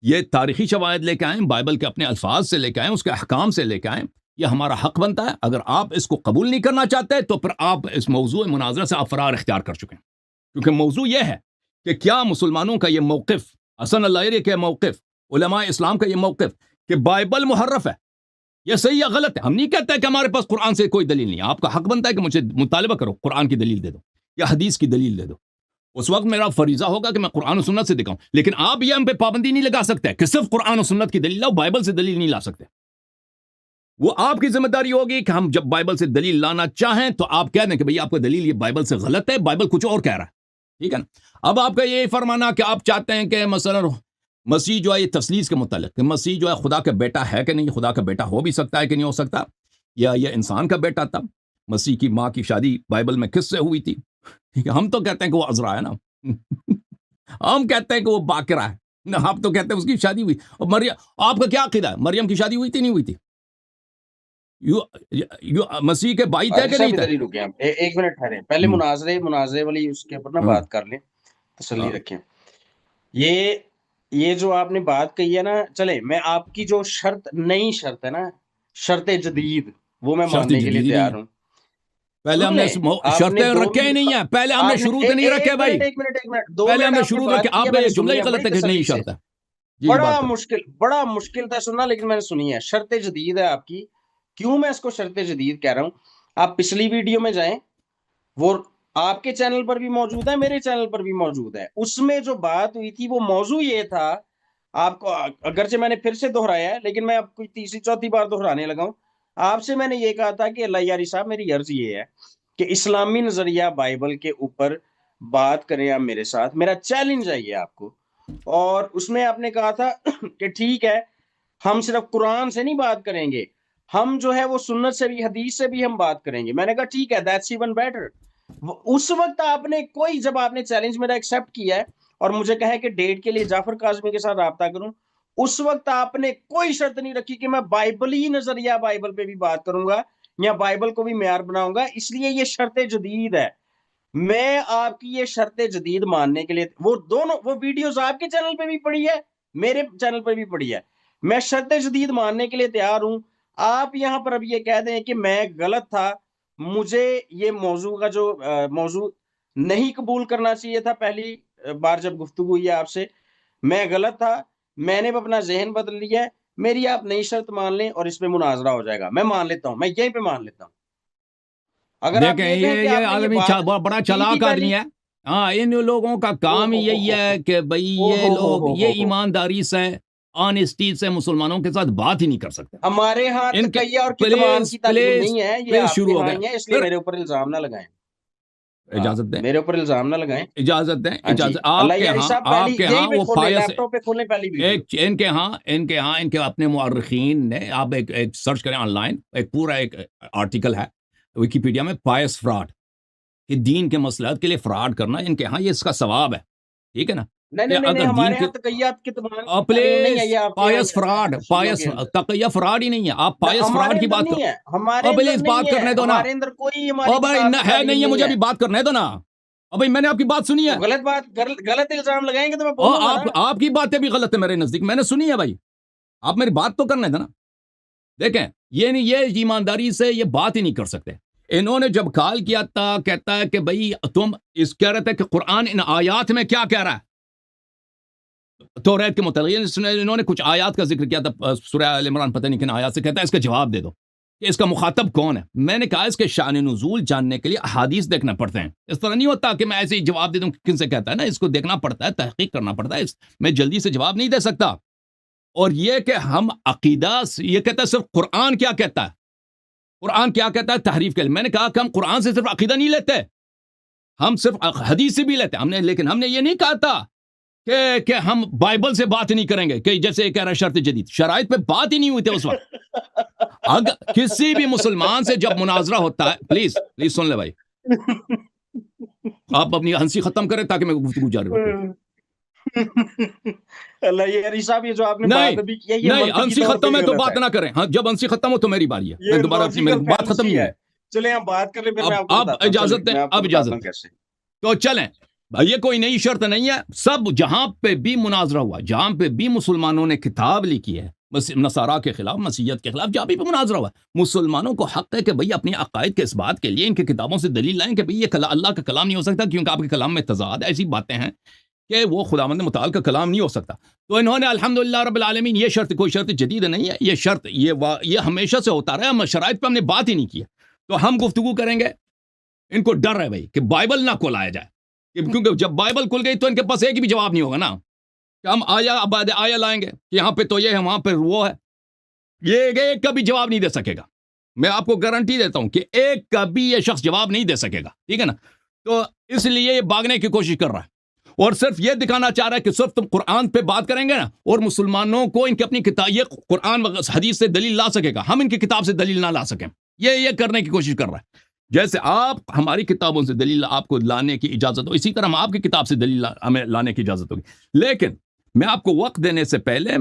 یہ تاریخی شواہد لے کے آئیں، بائبل کے اپنے الفاظ سے لے کے آئیں، اس کے احکام سے لے کے آئیں. یہ ہمارا حق بنتا ہے. اگر آپ اس کو قبول نہیں کرنا چاہتے تو پھر آپ اس موضوع مناظرہ سے آپ فرار اختیار کر چکے ہیں. کیونکہ موضوع یہ ہے کہ کیا مسلمانوں کا یہ موقف، حسن اللہ کے موقف، علماء اسلام کا یہ موقف کہ بائبل محرف ہے، یہ صحیح یا غلط ہے. ہم نہیں کہتے کہ ہمارے پاس قرآن سے کوئی دلیل نہیں ہے. آپ کا حق بنتا ہے کہ مجھے مطالبہ کرو، قرآن کی دلیل دے دو یا حدیث کی دلیل دے دو. اس وقت میرا فریضہ ہوگا کہ میں قرآن و سنت سے دکھاؤں. لیکن آپ یہ ہم پہ پابندی نہیں لگا سکتے کہ صرف قرآن و سنت کی دلیل لاؤ، بائبل سے دلیل نہیں لا سکتے. وہ آپ کی ذمہ داری ہوگی کہ ہم جب بائبل سے دلیل لانا چاہیں تو آپ کہہ دیں کہ بھئی آپ کا دلیل یہ بائبل سے غلط ہے، بائبل کچھ اور کہہ رہا ہے. ٹھیک ہے نا. اب آپ کا یہ فرمانا کہ آپ چاہتے ہیں کہ مثلا مسیح جو ہے یہ تثلیث کے متعلق کہ مسیح جو ہے خدا کا بیٹا ہے کہ نہیں، خدا کا بیٹا ہو بھی سکتا ہے کہ نہیں ہو سکتا، یا یہ انسان کا بیٹا تھا. مسیح کی ماں کی شادی بائبل میں کس سے ہوئی تھی؟ ٹھیک ہے، ہم تو کہتے ہیں کہ وہ عذرا ہے نا. ہم کہتے ہیں کہ وہ باقرہ ہے. آپ تو کہتے ہیں اس کی شادی ہوئی. اور مریم، آپ کا کیا عقیدہ ہے؟ مریم کی شادی ہوئی تھی نہیں ہوئی تھی؟ مسیح کے بھائی تھے کہ نہیں تھے؟ ادھر ہی رکے آپ، ایک منٹ ٹھہرے، پہلے مناظرے والی اس کے اوپر نا بات کر لیں، تسلی رکھیں. یہ جو آپ نے بات کہی ہے نا، چلے میں آپ کی جو نئی شرط ہے نا، شرط جدید، وہ میں ماننے کے لیے تیار ہوں. پہلے ہم نے شرطیں رکھے ہی نہیں ہیں، پہلے ہم نے شروط نہیں رکھے بھائی. پہلے ہم نے شروط رکھے. آپ کا یہ جملہ ہی غلط ہے کہ نئی شرط ہے. بڑا مشکل تھا سننا، لیکن میں نے سنی ہے. شرط جدید ہے آپ کی. کیوں میں اس کو شرط جدید کہہ رہا ہوں؟ آپ پچھلی ویڈیو میں جائیں، وہ آپ کے چینل پر بھی موجود ہے، میرے چینل پر بھی موجود ہے. اس میں جو بات ہوئی تھی وہ موضوع یہ تھا، آپ کو اگرچہ میں نے پھر سے دہرایا ہے لیکن میں اب کوئی تیسری چوتھی بار دہرانے لگا ہوں. آپ سے میں نے یہ کہا تھا کہ اللہ یاری صاحب، میری عرض یہ ہے کہ اسلامی نظریہ بائبل کے اوپر بات کریں آپ میرے ساتھ. میرا چیلنج ہے یہ آپ کو. اور اس میں آپ نے کہا تھا کہ ٹھیک ہے، ہم صرف قرآن سے نہیں بات کریں گے، ہم جو ہے وہ سنت سے بھی، حدیث سے بھی ہم بات کریں گے. میں نے کہا ٹھیک ہے، دیٹس ایون بیٹر. اس وقت آپ نے جب آپ نے چیلنج میرا ایکسیپٹ کیا ہے اور مجھے کہا کہ ڈیٹ کے لیے جعفر کاظمی کے ساتھ رابطہ کروں، اس وقت آپ نے کوئی شرط نہیں رکھی کہ میں بائبلی نظریہ بائبل پہ بھی بات کروں گا یا بائبل کو بھی معیار بناؤں گا. اس لیے یہ شرط جدید ہے. میں آپ کی یہ شرط جدید ماننے کے لیے وہ ویڈیوز آپ کے چینل پہ بھی پڑی ہے، میرے چینل پہ بھی پڑی ہے. میں شرط جدید ماننے کے لیے تیار ہوں. آپ یہاں پر اب یہ کہہ دیں کہ میں غلط تھا، مجھے یہ موضوع کا جو موضوع نہیں قبول کرنا چاہیے تھا پہلی بار جب گفتگو ہوئی ہے آپ سے، میں غلط تھا، میں نے اپنا ذہن بدل لیا ہے. میری آپ نئی شرط مان لیں اور اس پہ مناظرہ ہو جائے گا. میں مان لیتا ہوں، میں یہیں پہ مان لیتا ہوں. اگر آپ دیکھیں یہ یہ آدمی بڑا چلاک آدمی ہے. ہاں، ان لوگوں کا کام یہی ہے کہ بھئی یہ لوگ یہ ایمانداری سے، آنےسٹی سے مسلمانوں کے ساتھ بات ہی نہیں کر سکتے. ہمارے ہاں تقیہ اور کتمان کی تعلیم نہیں ہے، یہ آپ کے ہاں ہی ہے، اس لیے میرے اوپر الزام نہ لگائیں. اجازت دیں، میرے اوپر الزام نہ لگائیں. اجازت دیں، اجازت. آپ کے ہاں وہ پایس، ان کے ہاں ان کے اپنے مورخین نے، آپ ایک سرچ کریں آن لائن، ایک پورا ایک آرٹیکل ہے ویکیپیڈیا میں، پایس فراڈ، کہ دین کے مصلحت کے لیے فراڈ کرنا ان کے ہاں یہ اس کا ثواب ہے. ٹھیک ہے نا. نہیں، ہمارے ہاں تقیات کتمان پلیز پایس فراڈ، پایس تقیہ فراڈ ہی نہیں ہے. آپ پایس فراڈ کی بات کرو. پلیز بات کرنے دو نا. نہیں ہے، مجھے ابھی بات کرنے دو نا. ابھی میں نے آپ کی بات سنی ہے. غلط الزام لگائیں گے تو میں بولوں گا نا. آپ کی باتیں بھی غلط ہے میرے نزدیک، میں نے سنی ہے بھائی. آپ میری بات تو کرنے دو نا. دیکھیں، یہ نہیں، یہ ایمانداری سے یہ بات ہی نہیں کر سکتے. انہوں نے جب کال کیا تھا، کہتا ہے کہ بھئی تم اس کہہ رہے تھے کہ قرآن ان آیات میں کیا کہہ رہا ہے توریت کے متعلق. انہوں نے کچھ آیات کا ذکر کیا تھا، سورہ آل عمران، پتہ نہیں کن آیات سے. کہتا ہے اس کا جواب دے دو کہ اس کا مخاطب کون ہے. میں نے کہا اس کے شان نزول جاننے کے لیے احادیث دیکھنا پڑتے ہیں. اس طرح نہیں ہوتا کہ میں ایسے ہی جواب دے دوں کن سے کہتا ہے نا. اس کو دیکھنا پڑتا ہے، تحقیق کرنا پڑتا ہے. میں جلدی سے جواب نہیں دے سکتا. اور یہ کہ ہم عقیدہ، یہ کہتا ہے صرف قرآن کیا کہتا ہے، قرآن کیا کہتا ہے تحریف کے لیے. میں نے کہا کہ ہم قرآن سے صرف عقیدہ نہیں لیتے، ہم صرف حدیث سے بھی لیتے ہم نے. لیکن ہم نے یہ نہیں کہا تھا کہ ہم بائبل سے بات نہیں کریں گے، کہ جیسے کہہ رہا ہے شرط جدید. شرائط پہ بات ہی نہیں ہوئی تھی اس وقت. اگر کسی بھی مسلمان سے جب مناظرہ ہوتا ہے، پلیز سن لے بھائی، آپ اپنی ہنسی ختم کریں تاکہ میں گفتگو جاری رکھوں. اللہ یہ صاحب، یہ جو آپ نے بات ابھی کی ہے، نہیں ہنسی ختم ہے تو بات نہ کریں. ہاں، جب ہنسی ختم ہو تو میری باری ہے. میں دوبارہ بات ختم نہیں ہے. چلیں ہم بات کر لیں، پھر میں آپ کو اب اجازت دیں، اب اجازت. تو چلیں، یہ کوئی نئی شرط نہیں ہے. سب جہاں پہ بھی مناظرہ ہوا, جہاں پہ بھی مسلمانوں نے کتاب لکھی ہے نصارہ کے خلاف, مسیحیت کے خلاف, جہاں بھی مناظرہ ہوا, مسلمانوں کو حق ہے کہ بھئی اپنی عقائد کے اس بات کے لیے ان کی کتابوں سے دلیل لائیں کہ بھئی یہ اللہ کا کلام نہیں ہو سکتا, کیونکہ آپ کے کلام میں تضاد ایسی باتیں ہیں کہ وہ خداوند متعال کا کلام نہیں ہو سکتا. تو انہوں نے الحمدللہ رب العالمین, یہ شرط کوئی شرط جدید نہیں ہے, یہ شرط یہ ہمیشہ سے ہوتا رہا, ہم شرائط پہ ہم نے بات ہی نہیں کی ہے. تو ہم گفتگو کریں گے. ان کو ڈر ہے بھائی کہ بائبل نہ کھلایا جائے, کیونکہ جب بائبل کھل گئی تو ان کے پاس ایک بھی جواب نہیں ہوگا نا, کہ ہم آیا لائیں گے کہ یہاں پہ تو یہ ہے, وہاں پہ وہ ہے. یہ ایک کا بھی جواب نہیں دے سکے گا. میں آپ کو گارنٹی دیتا ہوں کہ ایک کا بھی یہ شخص جواب نہیں دے سکے گا, ٹھیک ہے نا. تو اس لیے یہ بھاگنے کی کوشش کر رہا ہے, اور صرف یہ دکھانا چاہ رہا ہے کہ صرف تم قرآن پہ بات کریں گے نا, اور مسلمانوں کو ان کی اپنی کتاب, یہ قرآن حدیث سے دلیل لا سکے گا, ہم ان کی کتاب سے دلیل نہ لا سکیں. یہ کرنے کی کوشش کر رہا ہے. جیسے آپ ہماری کتابوں سے دلیل آپ کو لانے کی اجازت ہو, اسی طرح ہم آپ کی کتاب سے دلیل ہمیں لانے کی اجازت ہوگی. لیکن میں آپ کو وقت دینے سے پہلے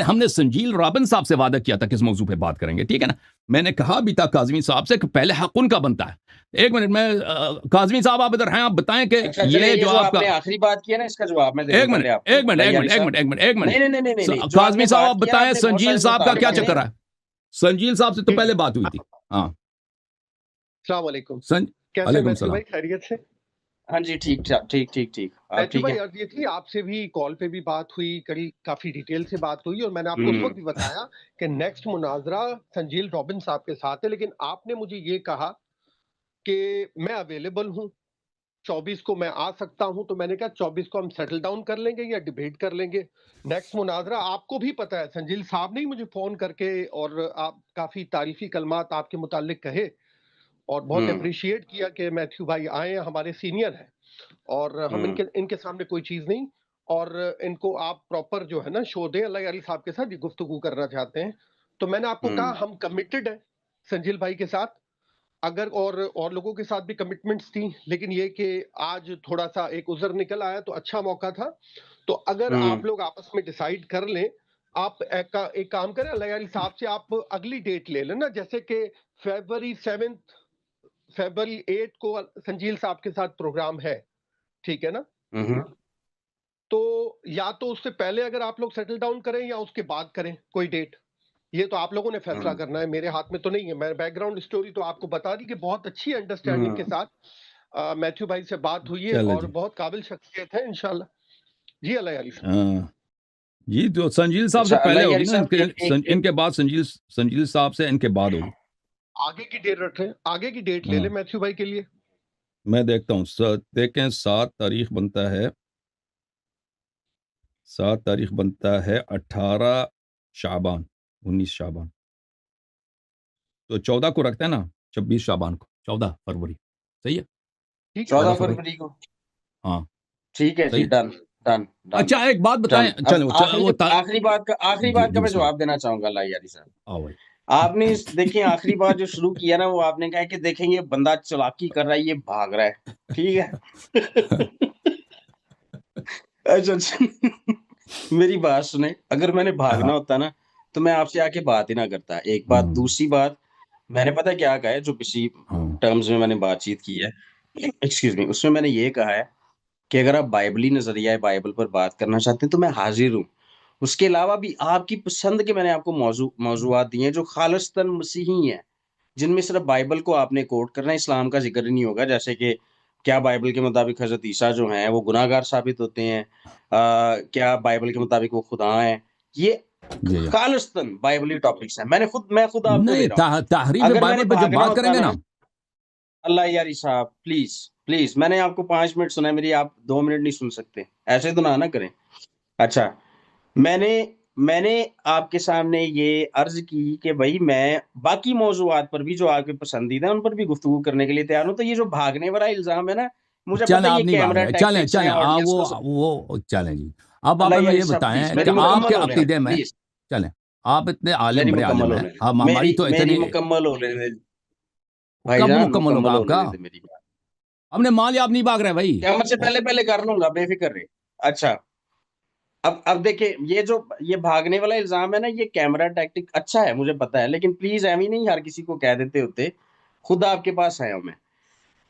ہم نے سنجیل رابن صاحب سے وعدہ کیا تھا کس موضوع پہ بات کریں گے, ٹھیک ہے نا. میں نے کہا بھی تھا کاظمی صاحب سے کہ پہلے حق ان کا بنتا ہے. ایک منٹ, میں کاظمی صاحب آپ ادھر ہیں, آپ بتائیں کہ یہ جو آپ کا آخری بات کیا نا, اس کا جواب میں دے ایک دوں منٹ پہلے آپ کو. ایک منٹ ایک منٹ ایک منٹ ایک منٹ ایک منٹ نہیں, کاظمی صاحب آپ بتائیں سنجیل صاحب کا کیا چکر ہے. سنجیل صاحب سے تو پہلے بات ہوئی تھی. ہاں, السلام علیکم. کیسے میتھیو بھائی خیریت سے؟ ہاں جی, ٹھیک ٹھیک. میتھیو بھائی عرض یہ تھی, آپ سے بھی کال پہ بھی بات ہوئی, کافی ڈیٹیل سے بات ہوئی, اور میں نے آپ کو اس وقت بھی بتایا کہ نیکسٹ مناظرہ سنجیل رابن صاحب کے ساتھ ہے. لیکن آپ نے مجھے یہ کہا کہ میں اویلیبل ہوں, 24 کو میں آ سکتا ہوں. تو میں نے کہا 24 کو ہم سیٹل ڈاؤن کر لیں گے یا ڈیبیٹ کر لیں گے. نیکسٹ مناظرہ آپ کو بھی پتا ہے, سنجیل صاحب نے مجھے فون کر کے اور آپ کافی تعریفی کلمات آپ کے متعلق کہے, اور بہت اپریشیٹ کیا کہ میتھیو بھائی آئے, ہمارے سینئر ہیں, اور ہم ان کے سامنے کوئی چیز نہیں, اور ان کو آپ پراپر جو ہے نا شو دیں. اللہ علی صاحب کے ساتھ یہ گفتگو کرنا چاہتے ہیں. تو میں نے آپ کو کہا ہم کمیٹڈ ہیں سنجیل بھائی کے ساتھ, اگر اور لوگوں کے ساتھ بھی کمٹمنٹس تھیں, لیکن یہ کہ آج تھوڑا سا ایک عذر نکل آیا تو اچھا موقع تھا. تو اگر آپ لوگ آپس میں ڈیسائیڈ کر لیں, آپ ایک کام کریں, اللہ علی صاحب سے آپ اگلی ڈیٹ لے لیں نا, جیسے کہ فیبرری 8 کو سنجیل صاحب کے ساتھ پروگرام ہے, ٹھیک ہے نا. تو یا تو اس سے پہلے اگر آپ لوگ سیٹل ڈاؤن کریں یا اس کے بعد کریں کوئی ڈیٹ, یہ تو آپ لوگوں نے فیصلہ کرنا ہے, میرے ہاتھ میں تو نہیں ہے. میں بیک گراؤنڈ اسٹوری تو آپ کو بتا دی کہ بہت اچھی انڈرسٹینڈنگ کے ساتھ میتھیو بھائی سے بات ہوئی ہے, اور بہت قابل شخصیت ہے انشاءاللہ. جی اللہ علی صاحب. جی, تو سنجیل صاحب سے پہلے ہوگی نا, ان کے بعد سنجیل صاحب سے ان کے بعد ہوگی. آگے کی ڈیٹ رکھ لیں, آگے کی ڈیٹ لے لیں میتھیو بھائی کے لیے. میں دیکھتا ہوں, دیکھیں 7 تاریخ بنتا ہے, 7 تاریخ بنتا ہے 18 شعبان, 19 شعبان. تو 14 کو رکھتے ہیں نا, 26 شعبان کو, 14 فروری, صحیح ہے. 14 فروری کو, ہاں ٹھیک ہے جی, ڈن. اچھا ایک بات بتائیں, چلو آخری بات کا میں جواب دینا چاہوں گا اللہ یاری صاحب. آپ نے دیکھیں آخری بات جو شروع کیا نا, وہ آپ نے کہا کہ دیکھیں یہ بندہ چلاکی کر رہا ہے, یہ بھاگ رہا ہے, ٹھیک ہے. اچھا میری بات سنیں, اگر میں نے بھاگنا ہوتا نا تو میں آپ سے آ کے بات ہی نہ کرتا. ایک بات. دوسری بات, میں نے پتا کیا کہا ہے, جو پچھلی ٹرمز میں نے بات چیت کی ہے, ایکسکیوز می, اس میں نے یہ کہا ہے کہ اگر آپ بائبلی نظریہ بائبل پر بات کرنا چاہتے ہیں تو میں حاضر ہوں. اس کے علاوہ بھی آپ کی پسند کے میں نے آپ کو موضوعات دیے ہیں جو خالصتاً مسیحی ہیں, جن میں صرف بائبل کو آپ نے کوٹ کرنا ہے, اسلام کا ذکر ہی نہیں ہوگا. جیسے کہ کیا بائبل کے مطابق حضرت عیسیٰ جو ہیں وہ گناہ گار ثابت ہوتے ہیں, کیا بائبل کے مطابق وہ خدا ہیں. یہ خالصتاً بائبلی ٹاپکس ہیں. میں خود آپ کو دے رہا ہوں. تحریف بائبل پہ جب بات کریں گے نا, اللہ یاری صاحب پلیز میں نے آپ کو 5 منٹ سنا ہے, میری آپ 2 منٹ نہیں سن سکتے, ایسے تو نہ کریں. اچھا, میں نے آپ کے سامنے یہ عرض کی کہ بھائی میں باقی موضوعات پر بھی جو آپ کے پسندیدہ ان پر بھی گفتگو کرنے کے لیے تیار ہوں. تو یہ جو بھاگنے والا الزام ہے نا, مجھے پتہ ہے یہ کیمرہ ٹیکٹکس ہیں, وہ چلیں جی. اب آپ ہمیں یہ بتائیں کہ آپ کے عقیدے میں, چلیں آپ اتنے عالم بڑے عالم ہیں, ہماری تو اتنی مکمل ہو رہے تھے کب مکمل ہوگا آپ کا, ہم نے مان لیا آپ نہیں بھاگ رہے بھائی. قیامت سے پہلے کر لوں گا, بے فکر رہے. اچھا اب دیکھیں, یہ بھاگنے والا الزام ہے نا, یہ کیمرہ ٹیکٹک اچھا ہے مجھے پتا ہے, لیکن پلیز ایویں نہیں ہر کسی کو کہہ دیتے ہوتے, خود آپ کے پاس آیا ہوں میں.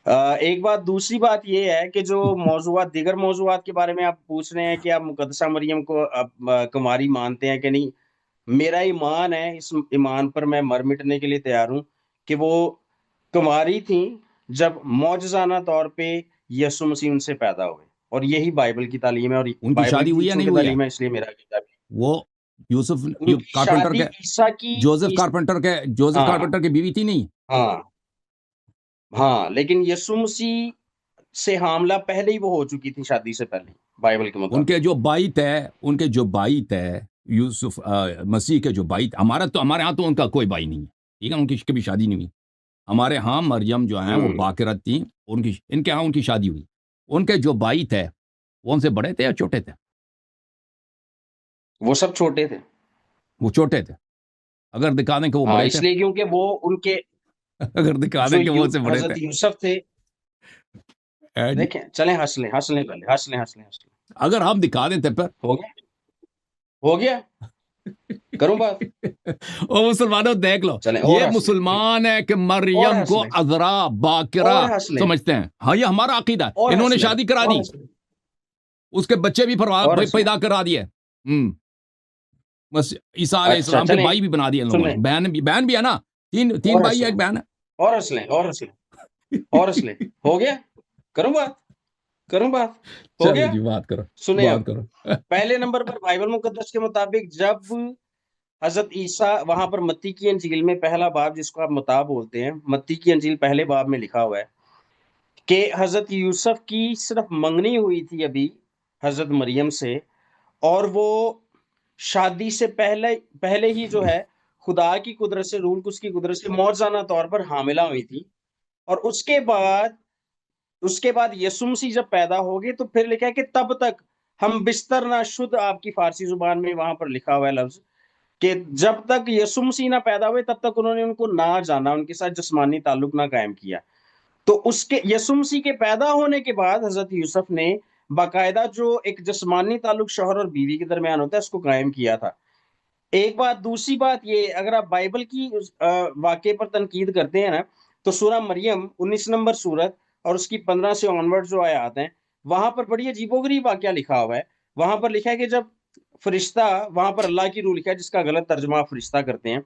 ایک بات، دوسری بات یہ ہے کہ جو موضوعات، دیگر موضوعات کے بارے میں آپ پوچھ رہے ہیں کہ آپ مقدسہ مریم کو آپ کماری مانتے ہیں کہ نہیں، میرا ایمان ہے، اس ایمان پر میں مر مٹنے کے لیے تیار ہوں کہ وہ کماری تھیں جب معجزانہ طور پہ یسوع مسیح ان سے پیدا ہوئے، اور یہی بائبل کی تعلیم ہے، اور ان کی بائبل شادی کی ہوئی یا نہیں چونکہ ہوئی ہے؟ تعلیم ہے اس لیے میرا کتاب ہے۔ وہ یوسف ان کی کارپنٹر شادی کے عیسیٰ کی جوزف کارپنٹر کی بیوی تھی نہیں؟ ہاں ہاں، لیکن یسوع مسیح سے حاملہ پہلے ہی وہ ہو چکی تھی، شادی سے پہلے، بائبل کے ان مطابق۔ کے جو بائت ہے یوسف مسیح کے جو بائت، ہمارے ہاں تو ان کا کوئی بھائی نہیں ہے، ٹھیک ہے، ان کی کبھی شادی نہیں ہوئی۔ ہمارے ہاں مریم جو ہیں وہ باکرت تھیں، ان کے ہاں ان کی شادی ہوئی۔ ان کے جو بائت ہے وہ ان سے بڑے تھے یا چھوٹے تھے؟ وہ سب چھوٹے تھے، وہ چھوٹے تھے۔ اگر دکھا دیں کہ وہ ہاں، بڑے اس تھے، لیے کیونکہ وہ ان کے اگر دکھا جو دیں کہ وہ ان سے بڑے حضرت تھے، یوسف تھے، جی، دیکھیں چلیں ہنس لیں پہلے۔ اگر ہم دکھا دیں تو ہو گیا کروں بات، او مسلمانوں دیکھ لو، چلیں اور یہ ہنس لیں، مسلمان ہے کہ اور مریم ہنس کو لیں، عذرا باکرہ اور ہنس لیں، سمجھتے ہیں۔ ہاں، یہ ہمارا عقیدہ ہے، اور انہوں ہنس نے لیں، شادی کرا اور دی، ہنس لیں، اس کے بچے بھی اور ہنس لیں۔ پیدا کرا دیے، بس عیسیٰ علیہ اچھا السلام کے چلیں، بھائی بھی بنا دیے ان سن لوگوں نے، لیں، بہن بھی ہے نا، تین اور ہنس بھائی ہے، لیں، ایک بہن ہے۔ اور ہنس لیں، اور ہنس لیں، ہو گیا کروں بات، ہو چلے گیا۔ جی، بات سنیں اب، کرو۔ پہلے نمبر پر بائبل مقدس کے مطابق جب حضرت عیسیٰ وہاں پر متی کی انجیل میں پہلا باب، جس کو آپ متی بولتے ہیں، متی کی انجیل پہلے باب میں لکھا ہوا ہے کہ حضرت یوسف کی صرف منگنی ہوئی تھی ابھی حضرت مریم سے، اور وہ شادی سے پہلے ہی جو ہے خدا کی قدرت سے، روح القدس کی قدرت سے معجزانہ طور پر حاملہ ہوئی تھی، اور اس کے بعد یسوع مسیح جب پیدا ہو گئے تو پھر لکھا ہے کہ تب تک ہم بستر نہ شد، آپ کی فارسی زبان میں وہاں پر لکھا ہوا ہے لفظ، کہ جب تک یسوع مسیح نہ پیدا ہوئے تب تک انہوں نے ان کو نہ جانا، ان کے ساتھ جسمانی تعلق نہ قائم کیا۔ تو اس کے یسوع مسیح کے پیدا ہونے کے بعد حضرت یوسف نے باقاعدہ جو ایک جسمانی تعلق شوہر اور بیوی کے درمیان ہوتا ہے اس کو قائم کیا تھا۔ ایک بات، دوسری بات یہ، اگر آپ بائبل کی واقعے پر تنقید کرتے ہیں نا، تو سورہ مریم 19 نمبر سورت اور اس کی 15 سے آنورڈ جو آیات ہیں، وہاں پر بڑی عجیب و غریب واقعہ لکھا ہوا ہے۔ وہاں پر لکھا ہے کہ جب فرشتہ، وہاں پر اللہ کی روح لکھا ہے، جس کا غلط ترجمہ فرشتہ کرتے ہیں،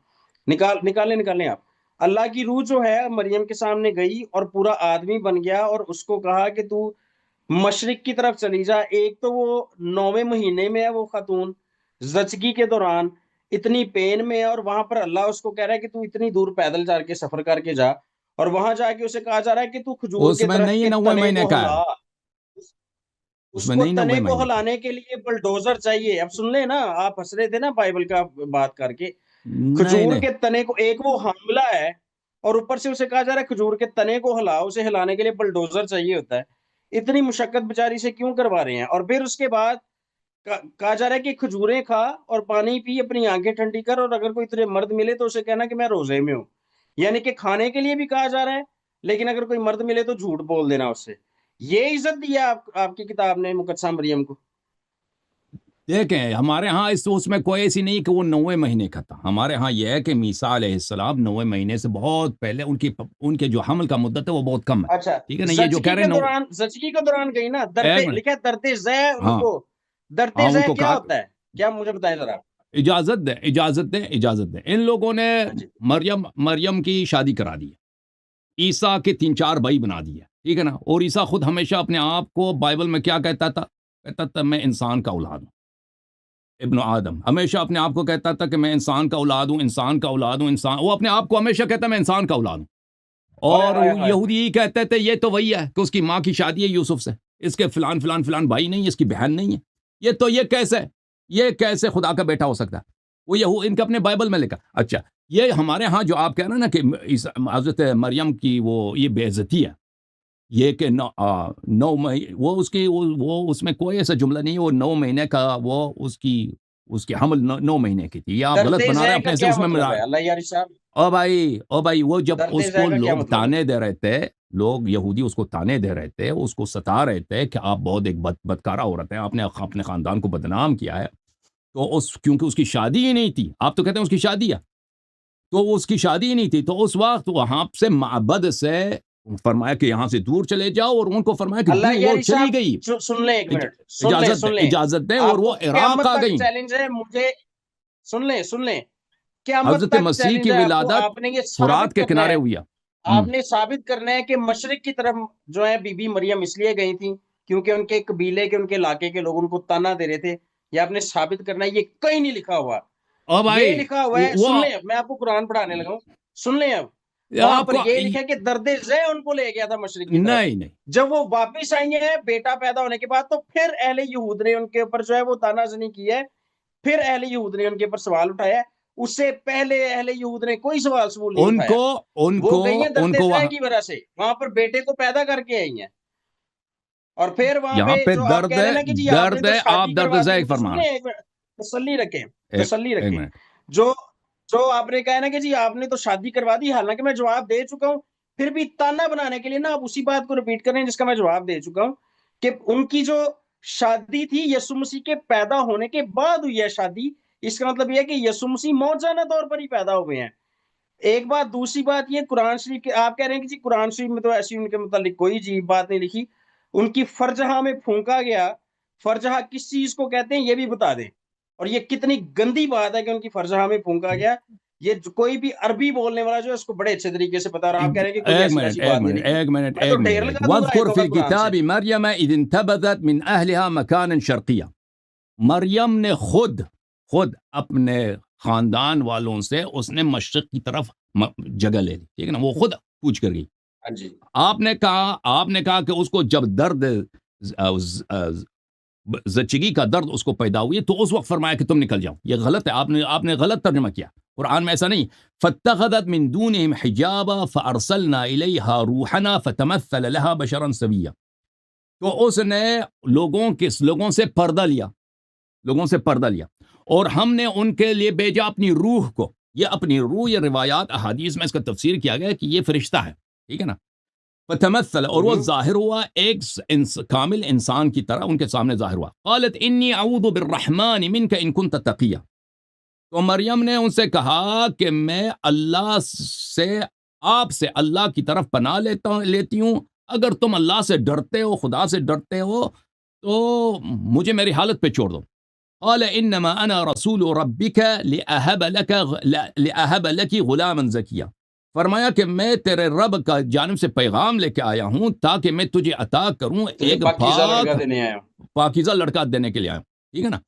نکالیں آپ، اللہ کی روح جو ہے مریم کے سامنے گئی اور پورا آدمی بن گیا، اور اس کو کہا کہ تو مشرق کی طرف چلی جا۔ ایک تو وہ 9ویں مہینے میں ہے وہ خاتون، زچگی کے دوران اتنی پین میں ہے، اور وہاں پر اللہ اس کو کہہ رہا ہے کہ تو اتنی دور پیدل جا کے سفر کر کے جا، اور وہاں جا کے اسے کہا جا رہا ہے کہ تو کھجور اس کے میں درخت نہیں کے 9ویں تنے مہینے کو کا ہے، ہلا۔ اس اس میں کو نہیں تنے 9ویں کو مہینے کا، ہلانے کے لیے بلڈوزر چاہیے۔ اب سن لیں نا، آپ ہنس رہے تھے نا بائبل کا بات کر کے، نہیں کھجور نہیں، کے تنے کو، ایک وہ حاملہ ہے اور اوپر سے اسے کہا جا رہا ہے کھجور کے تنے کو ہلا، اسے ہلانے کے لیے بلڈوزر چاہیے ہوتا ہے۔ اتنی مشقت بیچاری سے کیوں کروا رہے ہیں؟ اور پھر اس کے بعد کہا جا رہا ہے کہ کھجوریں کھا اور پانی پی، اپنی آنکھیں ٹھنڈی کر، اور اگر کوئی تجھے مرد ملے تو اسے کہنا کہ میں روزے میں ہوں۔ یعنی کہ کھانے کے لیے بھی کہا جا رہا ہے، لیکن اگر کوئی مرد ملے تو جھوٹ بول دینا اس سے۔ یہ عزت دی ہے آپ کی کتاب نے مقدسہ مریم کو۔ دیکھیں ہمارے ہاں اس میں کوئی ایسی نہیں کہ وہ 9ویں مہینے کا تھا۔ ہمارے ہاں یہ ہے کہ عیسیٰ علیہ السلام 9ویں مہینے سے بہت پہلے، ان کے جو حمل کا مدت ہے وہ بہت کم ہے، اچھا، ٹھیک ہے نا؟ یہ جو کہہ رہے ہیں زچگی کے دوران گئی نا، ایک منٹ، لکھا ہے درتے زہ ان ہاں کو۔ درتے ہاں، ان زہ کو کیا کہا، ہوتا ہے؟ کیا مجھے بتائیں ذرا۔ اجازت دیں، ان لوگوں نے ہاں جی، مریم کی شادی کرا دی ہے، عیسیٰ کے 3-4 بھائی بنا دیے، ٹھیک ہے نا؟ اور عیسیٰ خود ہمیشہ اپنے آپ کو بائبل میں کیا کہتا تھا میں انسان کا اولاد ہوں، ابن آدم، ہمیشہ اپنے آپ کو کہتا تھا کہ میں انسان کا اولاد ہوں، وہ اپنے آپ کو ہمیشہ کہتا ہے میں انسان کا اولاد ہوں۔ ہائے اور ہائے ہائے ہائے۔ یہودی کہتے تھے یہ تو وہی ہے کہ اس کی ماں کی شادی ہے یوسف سے، اس کے فلان بھائی نہیں ہے، اس کی بہن نہیں ہے، یہ کیسے خدا کا بیٹا ہو سکتا ہے؟ وہ ان کا اپنے بائبل میں لکھا۔ اچھا، یہ ہمارے ہاں جو آپ کہہ رہے ہیں نا کہ حضرت مریم کی یہ بے عزتی ہے، یہ کہ نو مہینے، وہ اس میں کوئی ایسا جملہ نہیں ہے، وہ 9 مہینے کا، وہ اس کی حمل 9 مہینے کی تھی، یہ آپ غلط درتے بنا رہے زہ ہیں کا اپنے سے، کیا اس میں مطلب ہے اللہ یاری صاحب؟ او بھائی، وہ جب درتے اس زہ کو کا کیا لوگ مطلب ہے؟ تانے دے رہے تھے، لوگ یہودی اس کو تانے دے رہے تھے، اس کو ستا رہے تھے کہ آپ بہت ایک بدکارہ عورت ہیں، آپ نے اپنے خاندان کو بدنام کیا ہے، تو کیونکہ اس کی شادی ہی نہیں تھی، آپ تو کہتے ہیں اس کی شادی ہے، تو اس کی شادی ہی نہیں تھی، تو اس وقت وہاں سے معبد سے فرمایا کہ یہاں سے دور چلے جاؤ، اور ان کو فرمایا کہ اللہ وہ یاری چلی صاحب گئی، سن لیں ایک منٹ، سن لیں اجازت دیں، آپ اور وہ کو عراق قیامت آ تک گئیں۔ چیلنج ہے مجھے، سن لیں قیامت حضرت تک مسیح چیلنج کی ہے آپ کو، ولادت آپ نے یہ فرات ثابت کے کرنا کنارے ہے، ہوئی ہے۔ آپ نے ثابت کرنا ہے کہ مشرق کی طرف جو ہے بی بی مریم اس لیے گئی تھی کیونکہ ان کے قبیلے کے، ان کے علاقے کے لوگ ان کو تانا دے رہے تھے، یہ آپ نے ثابت کرنا ہے، یہ کہیں نہیں لکھا ہوا، اب یہ بھائی لکھا ہوا ہے، وہ سن لیں، میں آپ کو قرآن پڑھانے لگا ہوں، سن لیں اب، وہاں آپ پر کو یہ لکھا ہے کہ درد ذہ ان کو لے گیا تھا مشرق کی طرف، نہیں جب وہ واپس آئی ہیں بیٹا پیدا ہونے کے بعد، تو پھر اہل یہود نے ان کے اوپر جو ہے وہ تانا زنی کی ہے، پھر اہل یہود نے ان کے اوپر سوال اٹھایا ہے، اس سے پہلے اہل یہود نے کوئی سوال نہیں ان اٹھایا، وہ گئی ہیں درد ذہ وہاں کی وجہ سے، وہاں پر بیٹے کو پیدا کر کے آئی ہیں، اور پھر وہاں یہاں پہ جو آپ کہہ رہے ہیں نا کہ جی آپ نے تو آپ شادی درد کروا دی، ذیک تو سن فرمان، لیں ایک منٹ، تسلی رکھیں، تسلی ایک رکھیں، منٹ، جو آپ نے کہا نا کہ جی آپ نے تو شادی کروا دی، حالانکہ میں جواب دے چکا ہوں، پھر بھی تانا بنانے کے لیے نا آپ اسی بات کو ریپیٹ کریں جس کا میں جواب دے چکا ہوں، کہ ان کی جو شادی تھی یسوع مسیح کے پیدا ہونے کے بعد ہوئی ہے شادی، اس کا مطلب یہ ہے کہ یسوع مسیح موجزانہ طور پر ہی پیدا ہوئے ہیں، ایک بات، دوسری بات یہ قرآن شریف کے آپ کہہ رہے ہیں کہ جی قرآن شریف میں تو ایسی ان کے متعلق کوئی عجیب بات نہیں لکھی، ان کی فرجہا میں پھونکا گیا، فرجہا کس چیز کو کہتے ہیں یہ بھی بتا دیں، اور یہ کتنی گندی بات ہے کہ ان کی فرجہا میں پھونکا گیا، یہ کوئی بھی عربی بولنے والا جو ہے اس کو بڑے اچھے طریقے سے پتا، اور آپ کہہ رہے ہیں کہ کوئی ایسی ویسی بات نہیں لکھی، میں تو ڈھیر لگا دوں گا واذکر آیتوں فی کا قرآن سے۔ الکتاب مریم اذ انتبذت من اہلها مکانا شرقیا، مریم نے خود اپنے خاندان والوں سے اس نے مشرق کی طرف جگہ لے لی، ٹھیک ہے نا، وہ خود پوچھ کر گئی۔ ہاں جی، آپ نے کہا کہ اس کو جب درد زچگی کا درد اس کو پیدا ہوئی تو اس وقت فرمایا کہ تم نکل جاؤ، یہ غلط ہے، آپ نے غلط ترجمہ کیا، قرآن میں ایسا نہیں، فاتخذت من دونهم حجابا فارسلنا الیہا روحنا فتمثل لها بشرا سویا، تو اس نے لوگوں سے پردہ لیا اور ہم نے ان کے لیے بھیجا اپنی روح کو، یہ اپنی روح، یہ روایات احادیث میں اس کا تفسیر کیا گیا کہ یہ فرشتہ ہے، ٹھیک ہے نا، فتمثل، اور وہ ظاہر ہوا ایک کامل انسان کی طرح ان کے سامنے ظاہر ہوا، قالت انی اعوذ بالرحمن منک ان کنت تقیا، تو مریم نے ان سے کہا کہ میں آپ سے اللہ کی طرف پناہ لیتی ہوں، اگر تم اللہ سے ڈرتے ہو، خدا سے ڈرتے ہو تو مجھے میری حالت پہ چھوڑ دو، قال انما انا رسول ربک لأہب لک غلاما زکیا، فرمایا کہ میں تیرے رب کا جانب سے پیغام لے کے آیا ہوں تاکہ میں تجھے عطا کروں ایک پاکیزہ لڑکا دینے کے لیے آیا ہوں، ٹھیک ہے نا،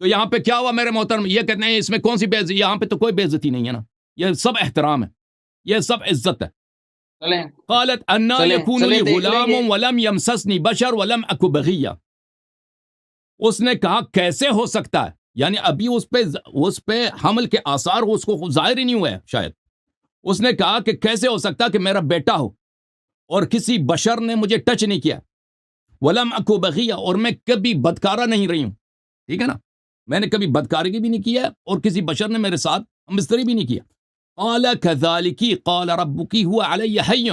تو یہاں پہ کیا ہوا میرے محترم، یہ کہتے ہیں اس میں کون سی بے عزتی، یہاں پہ تو کوئی بے عزتی نہیں ہے نا، یہ سب احترام ہے، یہ سب عزت ہے، قالت انا یکون لی غلام ولم یمسسنی بشر ولم اک بغیا، اس نے کہا کیسے ہو سکتا ہے، یعنی ابھی اس پہ حمل کے آثار اس کو ظاہر ہی نہیں ہوئے شاید، اس نے کہا کہ کیسے ہو سکتا کہ میرا بیٹا ہو اور کسی بشر نے مجھے ٹچ نہیں کیا، ولم اکو بغیہ، اور میں کبھی بدکارہ نہیں رہی ہوں، ٹھیک ہے نا، میں نے کبھی بدکارگی بھی نہیں کیا اور کسی بشر نے میرے ساتھ مستری بھی نہیں کیا، قال کذالک قال ربک هو علی حی،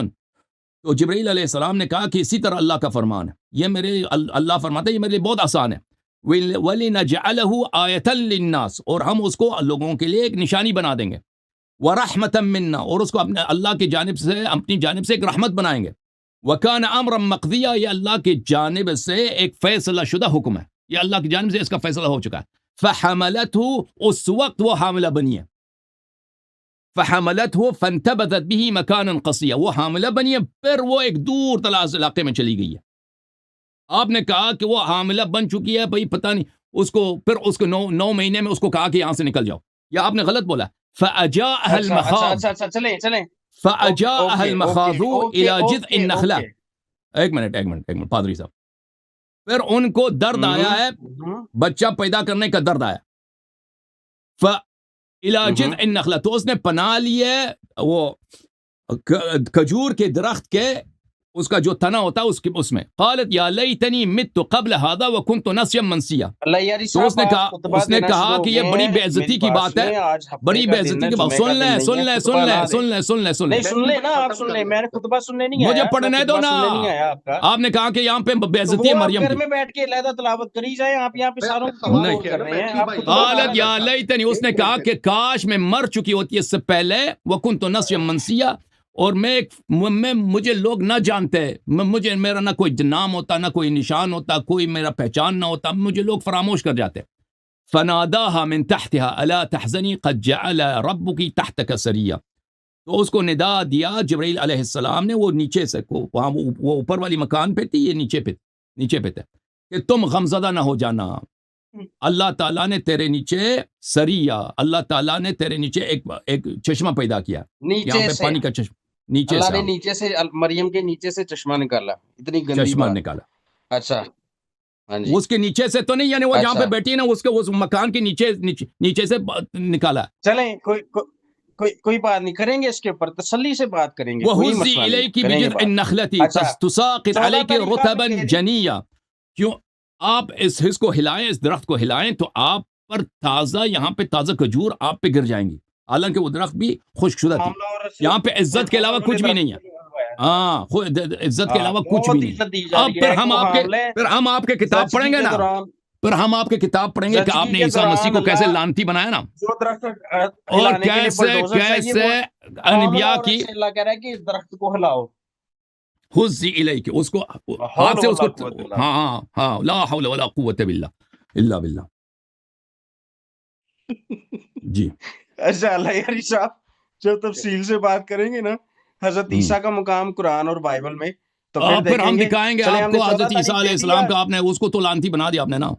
تو جبرائیل علیہ السلام نے کہا کہ اسی طرح اللہ کا فرمان ہے، یہ اللہ فرماتا ہے یہ میرے لیے بہت آسان ہے، وَلِنَجْعَلَهُ آیَةً لِلنَّاسِ، اور ہم اس کو لوگوں کے لیے ایک نشانی بنا دیں گے، وَرَحْمَةً مِنَّا، اور اس کو اللہ کی جانب سے، اپنی جانب سے ایک رحمت بنائیں گے، وَكَانَ أَمْرًا مَقْضِيًّا، یہ اللہ کی جانب سے ایک فیصلہ شدہ حکم ہے، یہ اللہ کی جانب سے اس کا فیصلہ ہو چکا ہے، فَحَمَلَتْهُ، اس وقت وہ حاملہ بنی ہے، فَحَمَلَتْهُ فَانْتَبَذَتْ بِهِ مَكَانًا قَصِيًّا، وہ حاملہ بنی ہے، پھر وہ ایک دور دراز علاقے میں چلی گئی ہے، آپ نے کہا کہ وہ حاملہ بن چکی ہے، بھئی پتہ نہیں، اس کو 9 مہینے میں اس کو کہا کہ یہاں سے نکل جاؤ، یا آپ نے غلط بولا، فَأَجَاءَهَا الْمَخَاضُ، اچھا چلیں فَأَجَاءَهَا الْمَخَاضُ إِلَى جِذْعِ النَّخْلَةِ، ایک منٹ پادری صاحب، پھر ان کو درد آیا ہے، بچہ پیدا کرنے کا درد آیا، فَإِلَى جِذْعِ النَّخْلَةِ، تو اس نے پناہ لیے وہ کھجور کے درخت کے، اس کا جو تنا ہوتا ہے اس میں، قالت یا لیتنی مت قبل هذا وكنت نسيا منسيا، تو اس نے کہا کہ یہ بڑی بے عزتی کی بات ہے، بڑی بے عزتی کی بات، سن لیں نا، آپ سن لیں، میں نے خطبہ سننے نہیں آیا، مجھے پڑھنے دو نا، آپ نے کہا کہ یہاں پہ بے عزتی ہے مریم کی، گھر میں بیٹھ کے علیحدہ تلاوت کری جائے، آپ یہاں پہ ساروں نہیں، قالت یا لیتنی، اس نے کہا کہ کاش میں مر چکی ہوتی اس سے پہلے، وكنت نسيا منسيا، اور مجھے لوگ نہ جانتے، مجھے میرا نہ کوئی نام ہوتا، نہ کوئی نشان ہوتا، کوئی میرا پہچان نہ ہوتا، مجھے لوگ فراموش کر جاتے. فناداها من تحتها الا تحزني قد جعل ربك تحتك سريا. تو اس کو ندا دیا جبرائیل علیہ السلام نے، وہ نیچے سے وہاں وہ اوپر والی مکان پہ تھی، یہ نیچے پہ تھے، کہ تم غمزدہ نہ ہو جانا، اللہ تعالیٰ نے تیرے نیچے سریا، اللہ تعالیٰ نے تیرے نیچے ایک چشمہ پیدا کیا، یہاں پہ پانی کا چشمہ نیچے اللہ سے، نے نیچے سے مریم کے نیچے سے چشمہ نکالا، اتنی گندی چشمہ بات. نکالا. اچھا ہاں جی، اس کے نیچے سے تو نہیں، یعنی وہ جہاں پہ اچھا بیٹھی ہے نا، اس مکان کے نیچے سے نکالا. چلیں کوئی بات نہیں کریں گے، اس کے اوپر تسلی سے بات کریں گے، کوئی وَهُزِّ مسئلہ نہیں، إِلَيْكِ کریں گے بِجِذْعِ بات. النَّخْلَةِ اچھا تُسَاقِطْ 14 عَلَيْكِ تاریخ آپ نے رُطَبًا کہہ دی. جَنِيًّا. کیوں آپ اس کو ہلائیں، اس درخت کو ہلائیں تو آپ پر تازہ، یہاں پہ تازہ کھجور آپ پہ گر جائیں گی، حالانکہ وہ درخت بھی خشک شدہ تھی. معاملہ اور یہاں پہ عزت کے علاوہ کچھ بھی نہیں ہے. ہاں، عزت کے علاوہ کچھ بھی نہیں ہے. اب پھر ہم آپ کے کتاب پڑھیں گے نا، پھر ہم آپ کے کتاب پڑھیں گے کہ آپ نے عیسیٰ مسیح کو کیسے لعنتی بنایا نا، اور کیسے انبیاء کی اللہ کہہ رہا ہے کہ اس درخت کو ہلاؤ. حُزِّ إِلَيْكِ، اس کو ہاتھ سے اس کو، ہاں لا حول ولا قوت الا باللہ. جی اچھا اللہ یاری صاحب، جو تفصیل سے بات کریں گے نا حضرت عیسیٰ کا مقام قرآن اور بائبل میں، تو پھر ہم دکھائیں گے آپ کو حضرت عیسیٰ علیہ السلام کا، آپ نے اس کو تو لعنتی بنا دیا آپ نے نا.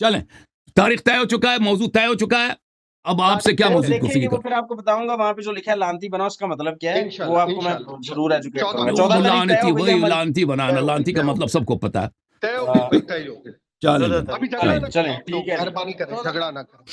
چلیں، تاریخ طے ہو چکا ہے، موضوع طے ہو چکا ہے، اب آپ سے کیا موضوع دیکھیں گے، گفتگو وہ پھر آپ کو بتاؤں گا وہاں پہ جو لکھا ہے لعنتی بنا، اس کا مطلب کیا ہے، انشاءاللہ، وہ آپ کو میں انشاءاللہ، ضرور ایجوکیٹ کروں گا. 14 14 تاریخ طے ہو گئی وہی ہماری. لعنتی بنانا، لعنتی کا مطلب سب کو پتا ہے. طے ہو گئی، طے ہو گئی. چلیں ابھی جھگڑا نہ چلیں کریں، ٹھیک ہے. مہربانی کریں، جھگڑا نہ کریں.